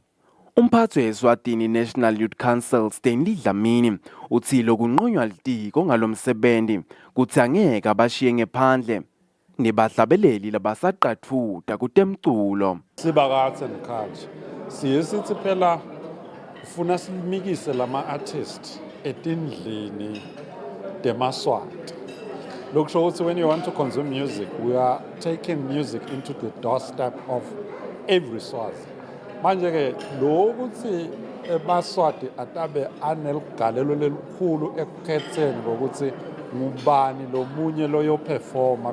Umphathi we-Eswatini National Youth Council Stanley Dlamini uthi lokunqonywa litiko ngalomsebenzi kuthi angeke abashiye ngephandle nebahlabeleli labasaqatfuta kutemculo. Sibakathe nkhanje sithi phela ufuna silimikise lama artists etindlini temaswati. Lokusho ukuthi when you want to consume music, we are taking music into the doorstep of every Swazi. Manje ke lokuthi emaswati atabe aneligalelo lelikhulu ekukhetheni ngokuthi ngubani lomunye loyo performa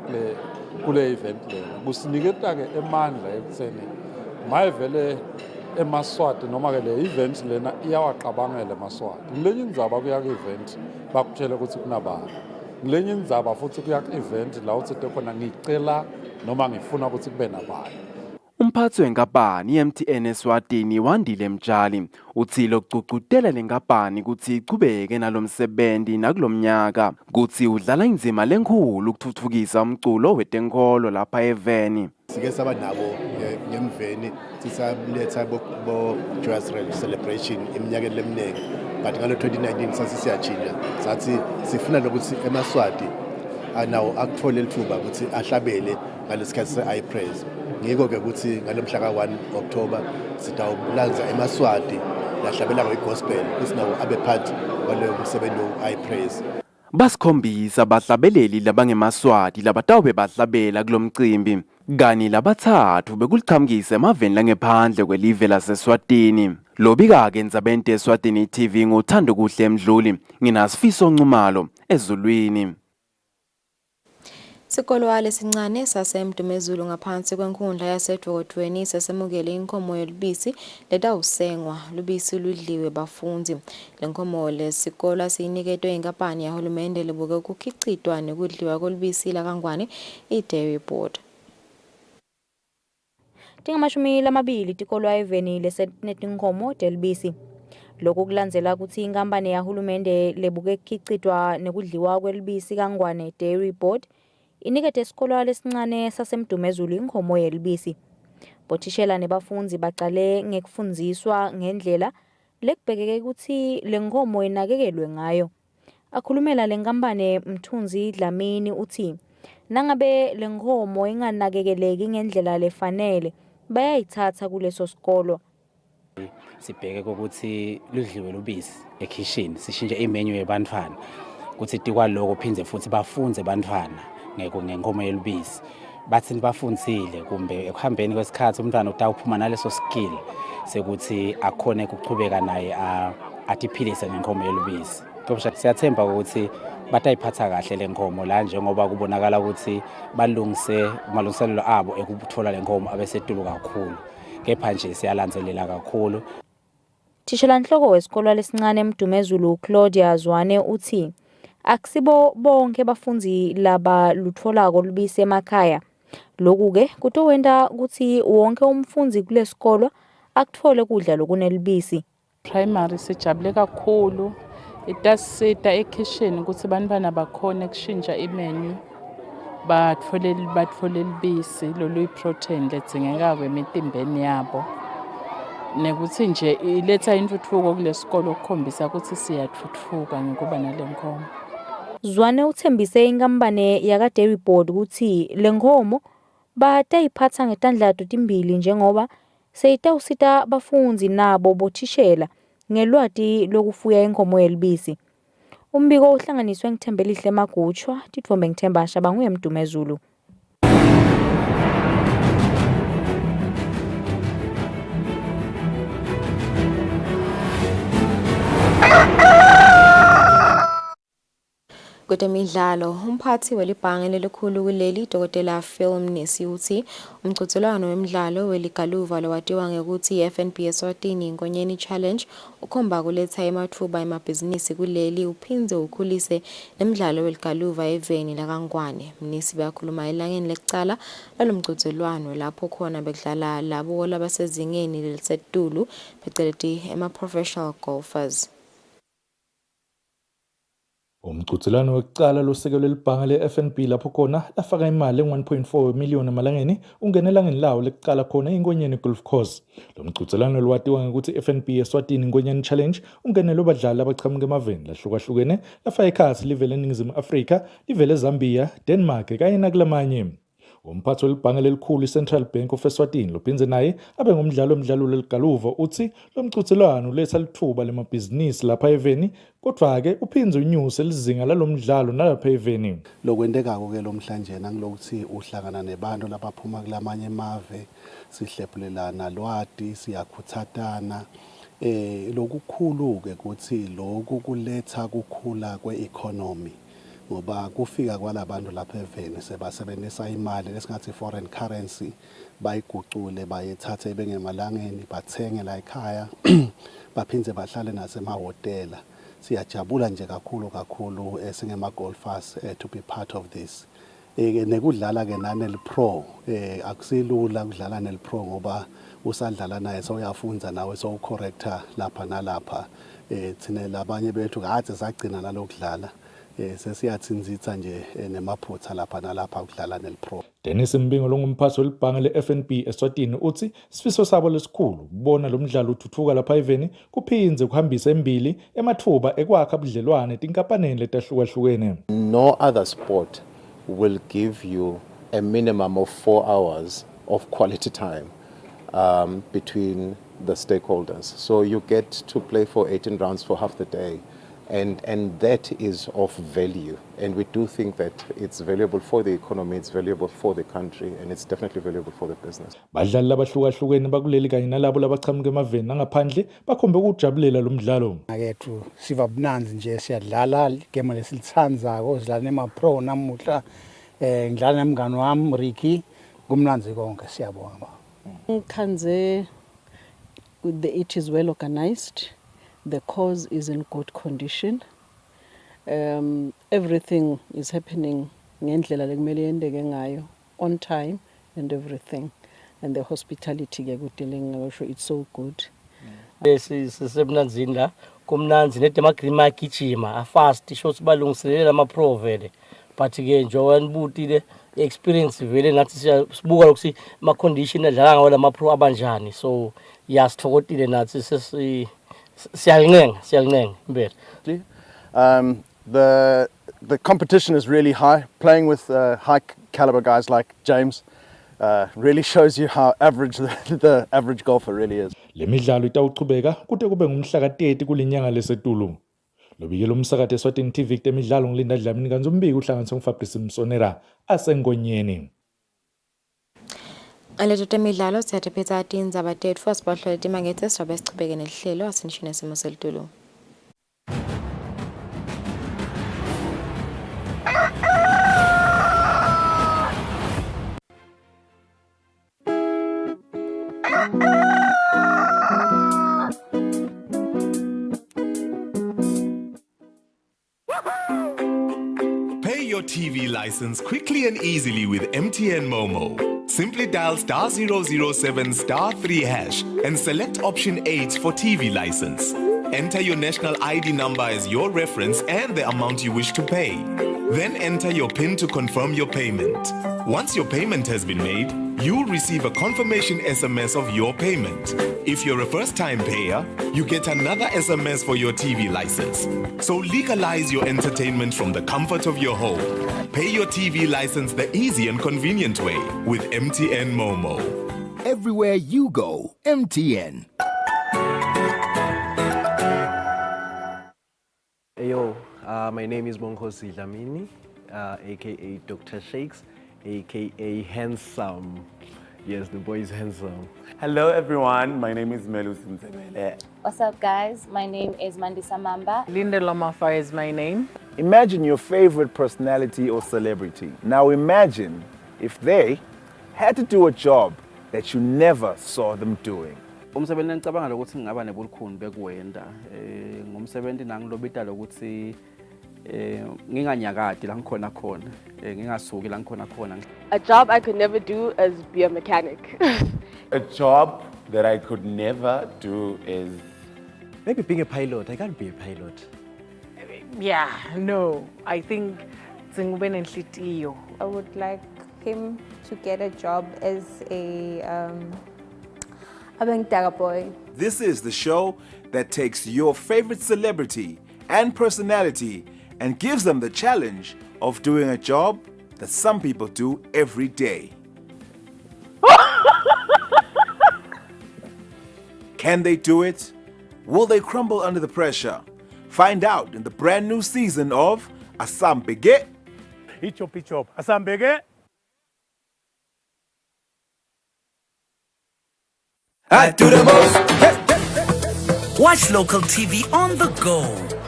kule event lena kusiniketa ke emandla ekutheni mayivele emaswati noma ke le event lena iyawaqabangela emaswati ngilenye indzaba kuya ku event bakutshela ukuthi kunabani ngilenye indzaba futhi kuya ku event la uthi khona ngicela noma ngifuna ukuthi kube nabani. Umphathi wenkampani ye-MTN Eswatini Wandile Mtshali uthi lokucucutela lenkampani ukuthi ichubeke nalomsebenzi nakulomnyaka kuthi udlala inzima lenkulu ukuthuthukisa umculo wetenkolo lapha eveni. Sike saba nabo ngemveni sisaletha bo Joyous Celebration eminyakeni leminingi but ngalo 2019 sasisiyachinja sathi sifuna lokuthi emaswati anawo akuthole lithuba ukuthi ahlabele ngalesikhathi se-iPraise. Ngiko ke ukuthi ngalomhla ka1 October sitawulanza emaswati lahlabela ngogospel kusinawo abe part kwaleyo umsebenzi we-iPraise. Basikhombisa bahlabeleli labangemaswati labatawube bahlabela kulomcimbi kani labathathu bekuliqhamukise emaveni langephandle kwelive laseswatini. Lobika ke endzabeni te-Eswatini TV ngothando kuhle Mdluli nginasifiso Nxumalo ezulwini. Sikolo lesincane sasemdumezulu ngaphansi kwenkundla yasedokotweni sesemukele inkomo yolubisi letawusengwa lubisi ludliwe bafundi. Lenkomo lesikolo siyiniketwe inkampani yahulumende lebuke ukukhicitwa nekudliwa kolubisi lakangwane i-Dairy Board. Tingamashumi lamabili tikolo eveni lesenetinkomo delubisi. Lokho kulandzela ukuthi inkampani yahulumende lebuke ukukhicitwa nekudliwa kwelubisi kangwane Dairy Board inikete isikolo lesincane sasemdumezulu inkomo yelubisi. Bothishela nebafundzi baqale ngekufundziswa ngendlela lekubhekeke ukuthi le nkomo inakekelwe ngayo. Akhulumela le nkampani Mthunzi Dlamini uthi nangabe le nkomo inganakekeleki ngendlela lefanele bayayithatha kuleso sikolo. Sibheke ukuthi ludliwe lubisi ekhishini sishintshe imenu yebantwana ukuthi tikwaloko phindze futhi bafunze bantwana ngenkomo yelubisi. Bathi nibafundzile kumbe ekuhambeni kwesikhathi umntwana utawuphuma naleso skill sekuthi akhone ukuchubeka naye atiphilise ngenkomo yelubisi. Siyathemba ukuthi batayiphatha kahle le nkomo la njengoba kubonakala ukuthi balungise amalungiselelo abo ekuthola le nkomo abesetulu kakhulu. Kepha nje siyalandzelela kakhulu. Thishelanhloko wesikolo lesincane eMdumezulu Claudia Zwane uthi akusibo bonke bafunzi laba lutholako lubisi emakhaya. Lokhu ke kutowenda ukuthi wonke umfunzi kulesikolo akuthole kudla lokunelubisi. Primary sijabule kakhulu. Itasita ekitchen ukuthi bantwana bakhona kushintsha imenu batfole libisi lolu protein ledzingeka kwemitimbeni yabo. Nekuthi nje iletha intuthuko kulesikolo ukukhombisa ukuthi siyathuthuka ngokuba nale nkomo. Zwane uthembise inkampani yaka Dairy Board ukuthi le nkomo batayiphatha ngetandla timbili njengoba seyitawusita bafunzi nabo bothishela ngelwati lokufuya inkomo yelibisi. Umbiko uhlanganiswe ngithembelihle Magutshwa, Titfombe ngithemba Shabangu eMdumezulu. Kwezemidlalo, umphathi welibhange lelikhulu kuleli Dr. Film Nesi uthi umqhudelwano wemidlalo weligaluva lowatiwa ngekuthi FNB Eswatini Nkonyeni Challenge ukhomba kuletha emathuba emabhizinisi kuleli uphindze ukhulise nemidlalo weligaluva eveni laKangwane. Mnisi bakhuluma elangeni lecala lalomqhudelwano lapho khona bekudlala labo labasezingeni lelisetulu phecelezi ema-professional golfers. Umqhudelwano wekucala losekelwe libhange le-FNB lapho khona lafaka imali engu-1.4 miliyoni emalangeni ungene elangeni lawo lekucala khona iNkonyeni Golf Course. Lo mqhudelwano lwatiwa ngekuthi FNB Eswatini Nkonyeni Challenge ungenelwe badlali abachamuka emaveni lahlukahlukene lafaka ikhasi livele eNingizimu Afrika, livele eZambia, Denmark kanye nakulamanye. Umphathi welibhange lelikhulu iCentral Bank of Eswatini lophindze naye abe ngumdlalo leligaluva uthi lo mqhudelwano uletha lithuba lemabhizinisi lapha eveni kodwa-ke uphindze unyuse lizinga lalomdlalo nalapha eveni. Lokwendekako-ke lomhlanjena ngilokuthi uhlangana nebantu labaphuma kulamanye emave sihlephulelana lwati siyakhuthatana. Lokukhulu-ke ukuthi lokhu kuletha kukhula kwe-economy ngoba kufika kwalabantu lapha eveni sebasebenzisa imali lesingathi foreign currency bayigucule bayithathe bengemalangeni bathenge la ekhaya baphindze bahlale nasemahhotela. Siyajabula nje kakhulu singema-golfers to be part of this. Nekudlala-ke naneli-pro akusilula kudlala neli-pro ngoba usadlala naye sewuyafunza nawe sewucorrecta lapha nalapha. Thina labanye bethu kade sagcina nalokudlala. Sesiyathinzitha nje nemaphutha lapha nalapha ukudlala neli-pro. Dennis Mbingo longumphathi welibhange le-FNB Eswatini uthi isifiso sabo lesikhulu kubona lo mdlalo uthuthuka lapha eveni kuphindze kuhambisa embili emathuba ekwakha budlelwane etinkampanini letahlukahlukene. No other sport will give you a minimum of 4 hours of quality time between the stakeholders. So you get to play for 18 rounds for half the day. And that is of value. And we do think that it's valuable for the economy, it's valuable for the country, and it's definitely valuable for the business. Badlali labahlukahlukene bakuleli kanye nalabo labachamuka emaveni nangaphandle bakhombe ukujabulela lo mdlalo. Akethu siva bunanzi nje siyadlala igame lesilithandzako sidlala nema-pro namuhla ngidlala nemngani wami Ricky kumnanzi konke siyabonga. Khanze it is well organized. The cause is in good condition. Everything is happening ngendlela lekumele yendeke ngayo on time and everything. And the hospitality ke kudealing ngisho it's so good. Sisemnanzini la kumnanzi nedemagrini agijima afast isho sibalungiselela ama-pro vele. But ke njengoba nibutile experience vele nathi sibuka lokuthi ama condition adlala ngawo lama-pro abanjani. So yasithokotile nathi Siyalinenga, mbere. The competition is really high. Playing with high caliber guys like James really shows you how average the average golfer really is. Le midlalo itawuchubeka kude kube ngumhla ka-30 kulinyanga lesetulu. Lobikela umsakathi Eswatini TV temidlalo ngilinda Dlamini kanzi umbiko uhlanganiswe nguFabrice Msonera asengonyeni. Aleto temidlalo siyatephetsa atindzaba tetfu asibahlole timangetse sizobe sichubeke nelihlelo asinishini nesimo selitulu. Pay your TV license quickly and easily with MTN Momo. Simply dial *007 *3# and select option 8 for TV license. Enter your national ID number as your reference and the amount you wish to pay. Then enter your PIN to confirm your payment. Once your payment has been made, you'll receive a confirmation SMS of your payment. If you're a first-time payer, you get another SMS for your TV license. So legalize your entertainment from the comfort of your home. Pay your TV license the easy and convenient way with MTN Momo. Everywhere you go, MTN. Yo, my name is Kusile Dlamini, aka Dr. Shakes, aka Handsome. Yes, the boy is handsome. Hello everyone, my name is Melu Simsebele. What's up guys, my name is Mandisa Mamba. Linda Lomafa is my name. Imagine your favorite personality or celebrity. Now imagine if they had to do a job that you never saw them doing. Umsebenzi engicabanga ukuthi ngingaba nebulukhuni bekuwenda ngumsebenzi nangilobita lokuthi nginganyakati la ngikhona khona ngingasuki la ngikhona khona. A job I could never do is be a mechanic. A job that I could never do is maybe being a pilot. I can't be a pilot. Yeah, no. I think Zingube Nenhlitiyo. I would like him to get a job as a boy. This is the show that takes your favorite celebrity and personality and gives them the challenge of doing a job that some people do every day. Can they do it? Will they crumble under the pressure? Find out in the brand new season of Asambege. Ichop, Asambege. I do the most. Watch local TV on the go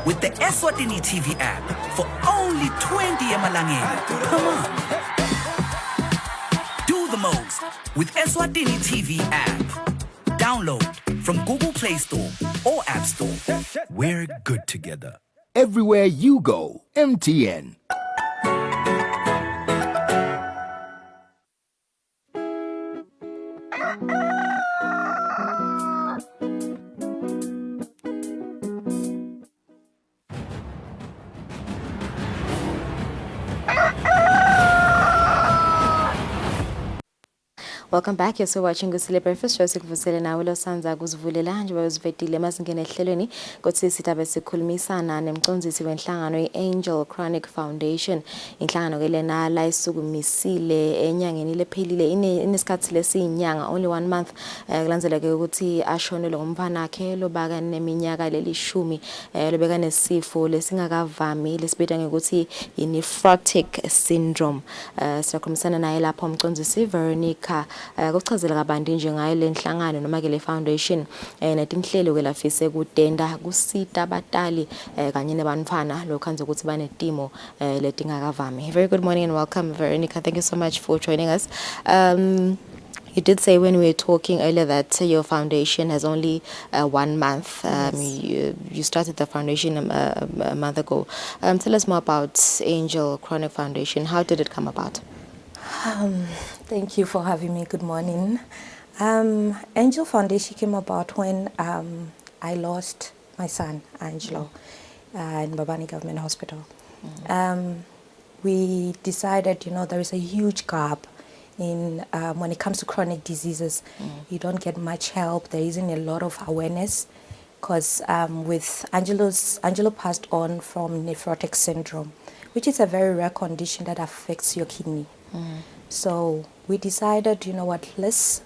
with the Eswatini TV app for only 20 emalangeni. Come on. Do the most with Eswatini TV app. Download from Google Play Store or App Store. We're good together. Everywhere you go, MTN. Welcome back. You're still watching Kusile Breakfast Show. Sikuvusele nawe lo sanza kuzivulela nje bayozivetile masingene ehlelweni kothi sithabe sikhulumisana nemcondzisi wenhlangano iAngel Chronic Foundation. Inhlangano ke lena la isukumisile enyangeni lephelile inesikhathi lesiyinyanga only 1 month kulandzela ke ukuthi ashonele ngumfana wakhe lobaka neminyaka lelishumi lobeka nesifo lesingakavami lesibita ngokuthi Nephrotic Syndrome. Siyakhulumisana naye lapha umcondzisi Veronica kuchazela kabanti njengayo lenhlangano noma ke le foundation netinhlelo ke lafise kutenda kusita abatali kanye nebantfana lokhanze ukuthi banetimo letingakavami. Very good morning and welcome Veronica. Thank you so much for joining us. You did say when we were talking earlier that your foundation has only 1 month. You started the foundation a month ago. Tell us more about Angel Chronic Foundation. How did it come about? Thank you for having me. Good morning. Angel Foundation came about when I lost my son, Angelo, in Babani Government Hospital. We decided, there is a huge gap in when it comes to chronic diseases. You don't get much help. There isn't a lot of awareness. because Angelo passed on from nephrotic syndrome, which is a very rare condition that affects your kidney. So we decided, you know what, let's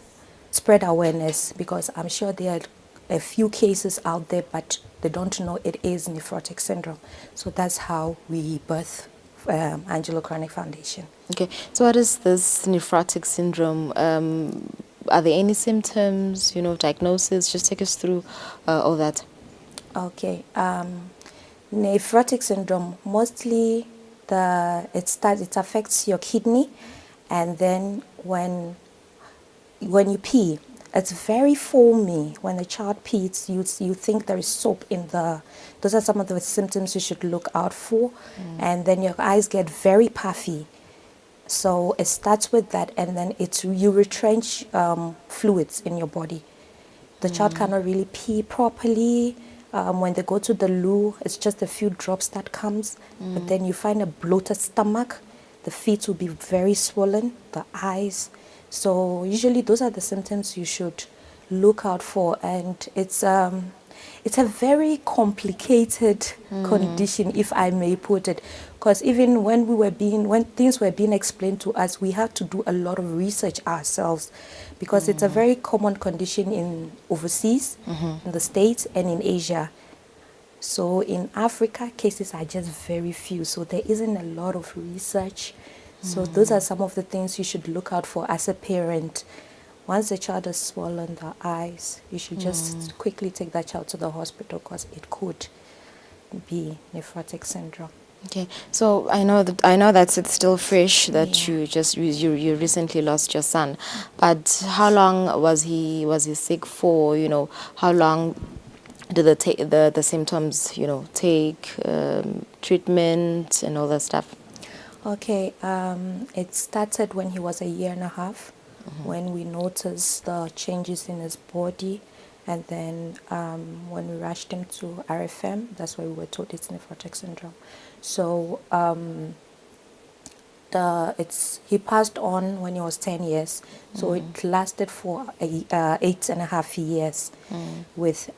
spread awareness, because I'm sure there are a few cases out there, but they don't know it is nephrotic syndrome. So that's how we birthed Angelo Chronic Foundation. Okay, so what is this nephrotic syndrome? Are there any symptoms, diagnosis? Just take us through all that. Okay, nephrotic syndrome, mostly it affects your kidney, and then when you pee, it's very foamy. When the child pees, you think there is soap in those are some of the symptoms you should look out for. And then your eyes get very puffy. So it starts with that, and then you retrench fluids in your body. The child cannot really pee properly. When they go to the loo, it's just a few drops that comes. But then you find a bloated stomach. The feet will be very swollen, the eyes. So usually those are the symptoms you should look out for. And it's a very complicated condition, if I may put it. Because even when things were being explained to us, we had to do a lot of research ourselves, because it's a very common condition in overseas, in the States and in Asia. So in Africa, cases are just very few. So there isn't a lot of research. So those are some of the things you should look out for as a parent. Once the child has swollen the eyes, you should just quickly take that child to the hospital, because it could be nephrotic syndrome. Okay, so I know that it's still fresh that you recently lost your son, but how long was he sick for? How long did the symptoms take, treatment and all that stuff? Okay, it started when he was 1.5 years, when we noticed the changes in his body, and then when we rushed him to RFM, that's why we were told it's nephrotic syndrome. So he passed on when he was 10 years, so it lasted for 8.5 years.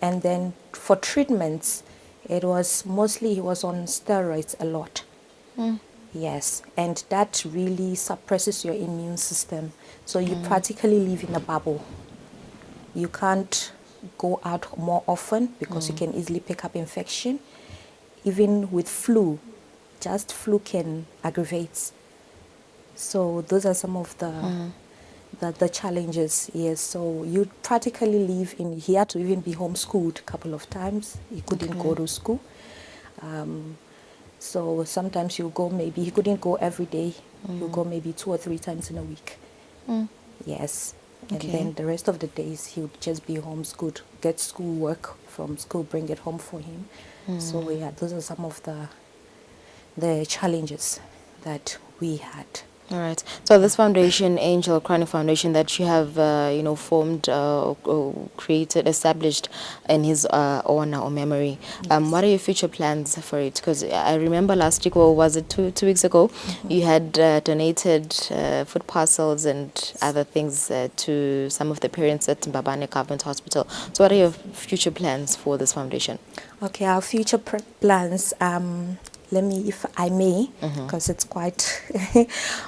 And then for treatments, it was mostly he was on steroids a lot. Yes, and that really suppresses your immune system. So you practically live in a bubble. You can't go out more often, because you can easily pick up infection. Even with flu, just flu can aggravate. So those are some of the challenges. Yes, so you practically live in. He had to even be homeschooled a couple of times. He couldn't go to school. So sometimes he couldn't go every day. He'll go maybe 2 or 3 times in a week. Yes. And then the rest of the days he would just be homeschooled, get school work from school, bring it home for him. So yeah, those are some of the challenges that we had. All right. So this foundation, Angel Chronic Foundation, that you have, formed, or created, established in his honor or memory. What are your future plans for it? Because I remember last week, or was it two weeks ago, you had donated food parcels and other things to some of the parents at Mbabane Government Hospital. So what are your future plans for this foundation? Okay, our future plans. Let me, if I may, because it's quite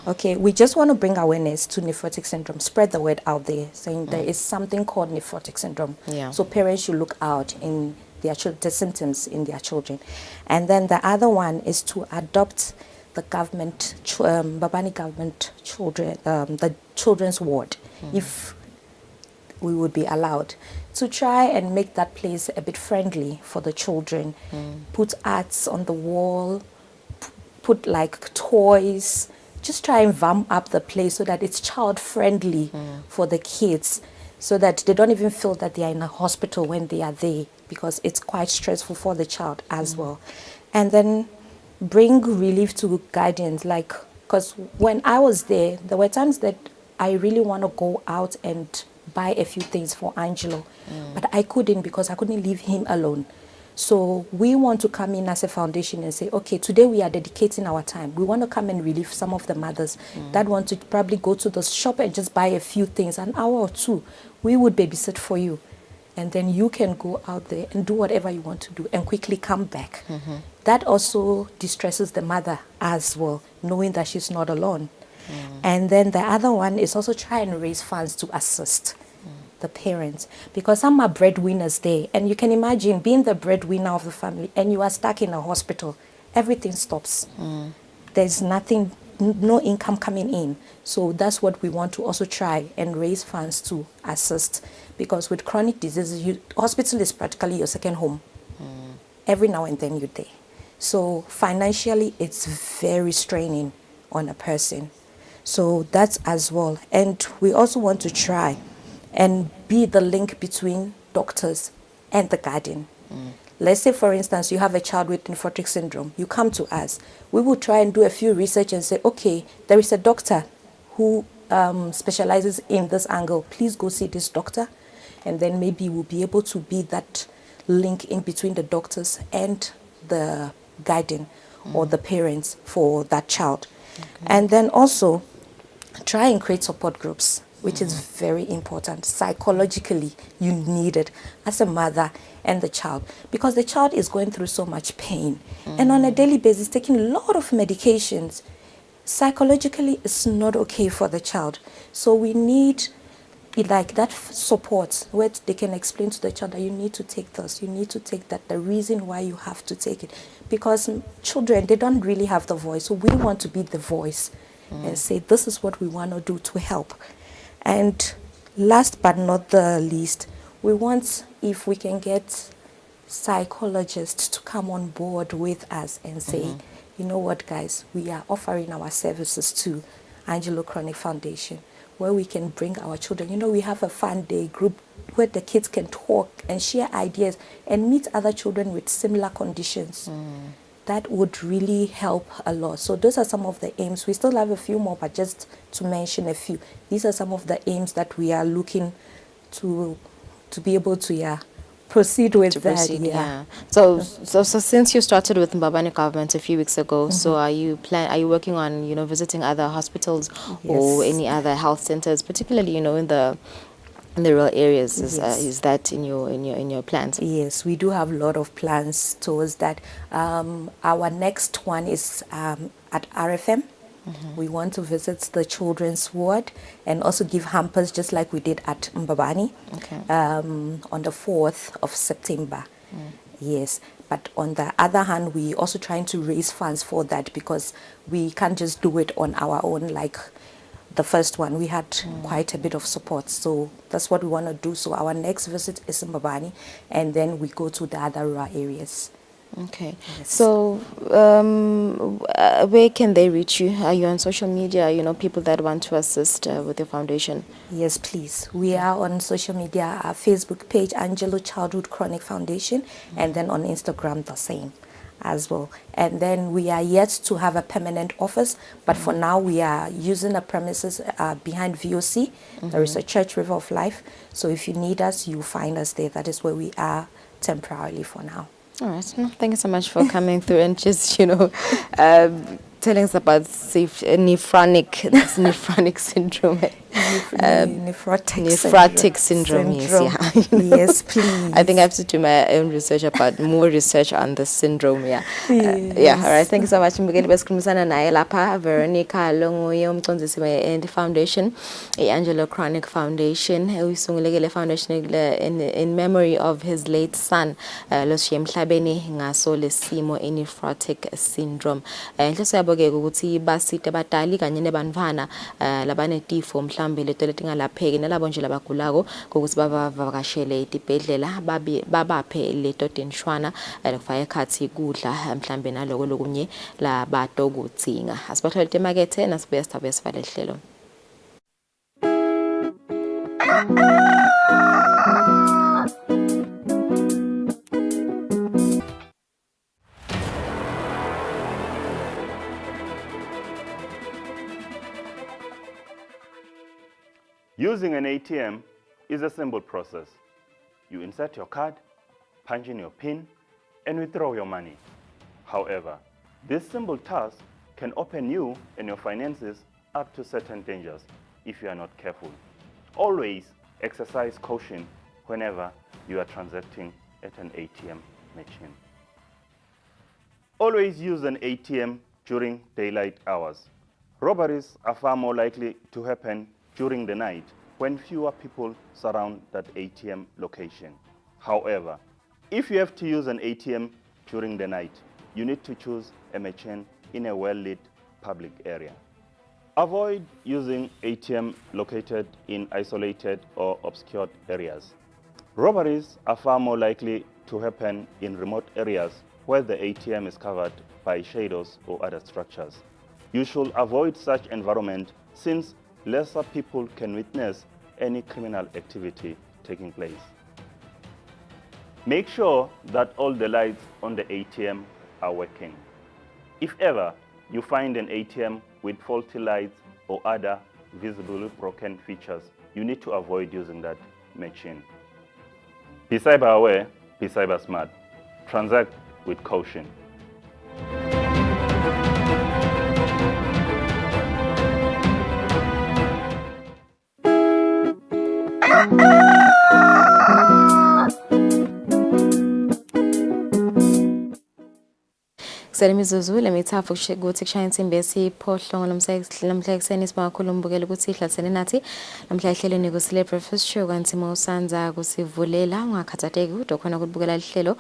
okay. We just want to bring awareness to nephrotic syndrome, spread the word out there, saying there is something called nephrotic syndrome. So parents should look out in the symptoms in their children. And then the other one is to adopt the government, Mbabane government children, the children's ward, if we would be allowed, to try and make that place a bit friendly for the children. Put arts on the wall, put like toys, just try and vamp up the place so that it's child friendly for the kids, so that they don't even feel that they are in a hospital when they are there, because it's quite stressful for the child as well. And then bring relief to guardians, because when I was there were times that I really want to go out and buy a few things for Angelo, but I couldn't, because I couldn't leave him alone. So we want to come in as a foundation and say, okay, today we are dedicating our time. We want to come and relieve some of the mothers that want to probably go to the shop and just buy a few things, an hour or two. We would babysit for you and then you can go out there and do whatever you want to do and quickly come back. That also distresses the mother as well, knowing that she's not alone. And then the other one is also try and raise funds to assist the parents, because some are breadwinners there, and you can imagine being the breadwinner of the family and you are stuck in a hospital, everything stops. There's nothing, no income coming in. So that's what we want to also try and raise funds to assist, because with chronic diseases, hospital is practically your second home. Every now and then you're there. So financially, it's very straining on a person. So that's as well. And we also want to try and be the link between doctors and the guardian. Let's say, for instance, you have a child with Nephrotic Syndrome. You come to us. We will try and do a few research and say, okay, there is a doctor who specializes in this angle. Please go see this doctor. And then maybe we'll be able to be that link in between the doctors and the guardian or the parents for that child. And then also try and create support groups, which is very important. Psychologically, you need it as a mother and the child, because the child is going through so much pain and on a daily basis taking a lot of medications. Psychologically, it's not okay for the child. So we need like that support where they can explain to the child that you need to take this, you need to take that, the reason why you have to take it. Because children, they don't really have the voice. So we want to be the voice and say, this is what we want to do to help. And last but not the least, we want, if we can get psychologists to come on board with us and say, you know what, guys, we are offering our services to Angelo Chronic Foundation, where we can bring our children. You know, we have a fun day group where the kids can talk and share ideas and meet other children with similar conditions. That would really help a lot. So those are some of the aims. We still have a few more, but just to mention a few, these are some of the aims that we are looking to be able to proceed with that. So since you started with Mbabane government a few weeks ago, so are you working on visiting other hospitals or any other health centers, particularly in the rural areas? Is that in your plans? Yes, we do have a lot of plans towards that. Our next one is at RFM. We want to visit the children's ward and also give hampers just like we did at Mbabane on the 4th of September. Yes, but on the other hand, we also trying to raise funds for that, because we can't just do it on our own. Like the first one, we had quite a bit of support. So that's what we want to do. So our next visit is Mbabane, and then we go to the other rural areas. Okay. Yes. So where can they reach you? Are you on social media? People that want to assist with your foundation? Yes, please. We are on social media, our Facebook page, Angelo Childhood Chronic Foundation, and then on Instagram, the same as well. And then we are yet to have a permanent office, but for now we are using the premises behind VOC. There is a Church River of Life. So if you need us, you find us there. That is where we are temporarily for now. All right. Thank you so much for coming through and just, telling us about nephrotic syndrome. Nephrotic syndrome. Yes, yes, please. I think I have to do my own research more research on the syndrome. All right. Thank you so much. Mbukeli besikhulumisana naye lapha Veronica Longoye, umcondzisi we foundation, Angelo Chronic Foundation. Uyisungulekele foundation in memory of his late son, loshiye emhlabeni ngaso lesimo nephrotic syndrome. Siyabonga ukuthi basite abadala kanye nebantwana labanetifo mhlambe leto letingalapheki nalabo nje labagulako ukuthi bavakashele izibhedlela babaphe leto tenshwana lokufaka ekhathi kudla mhlambe naloko lokunye labato kudzinga. Asibathole emakethe nasibuya sithabe sivale hlelo. Using an ATM is a simple process. You insert your card, punch in your PIN, and withdraw your money. However, this simple task can open you and your finances up to certain dangers if you are not careful. Always exercise caution whenever you are transacting at an ATM machine. Always use an ATM during daylight hours. Robberies are far more likely to happen during the night when fewer people surround that ATM location. However, if you have to use an ATM during the night, you need to choose a machine in a well-lit public area. Avoid using ATM located in isolated or obscured areas. Robberies are far more likely to happen in remote areas where the ATM is covered by shadows or other structures. You should avoid such environment since lesser people can witness any criminal activity taking place. Make sure that all the lights on the ATM are working. If ever you find an ATM with faulty lights or other visibly broken features, you need to avoid using that machine. Be cyber aware, be cyber smart. Transact with caution. Selimizuzu lemithafu ukuthi kushaya insimbi esiphohlongo namhla ekuseni sibakhulu umbukela ukuthi ihlathene nathi namhla ihlelweni kuSile Breakfast Show kanti mawusanza kusivulela ungakhathateki kodwa khona ukubukela ihlelo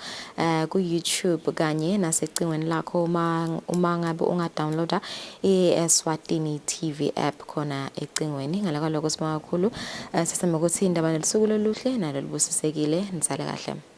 ku YouTube kanye nasecingweni lakho uma ngabe ungadownloada iEswatini TV app khona ecingweni ngalakaloko sibakhulu sisema ukuthi indaba nelisuku loluhle nalo libusisekile nisale kahle.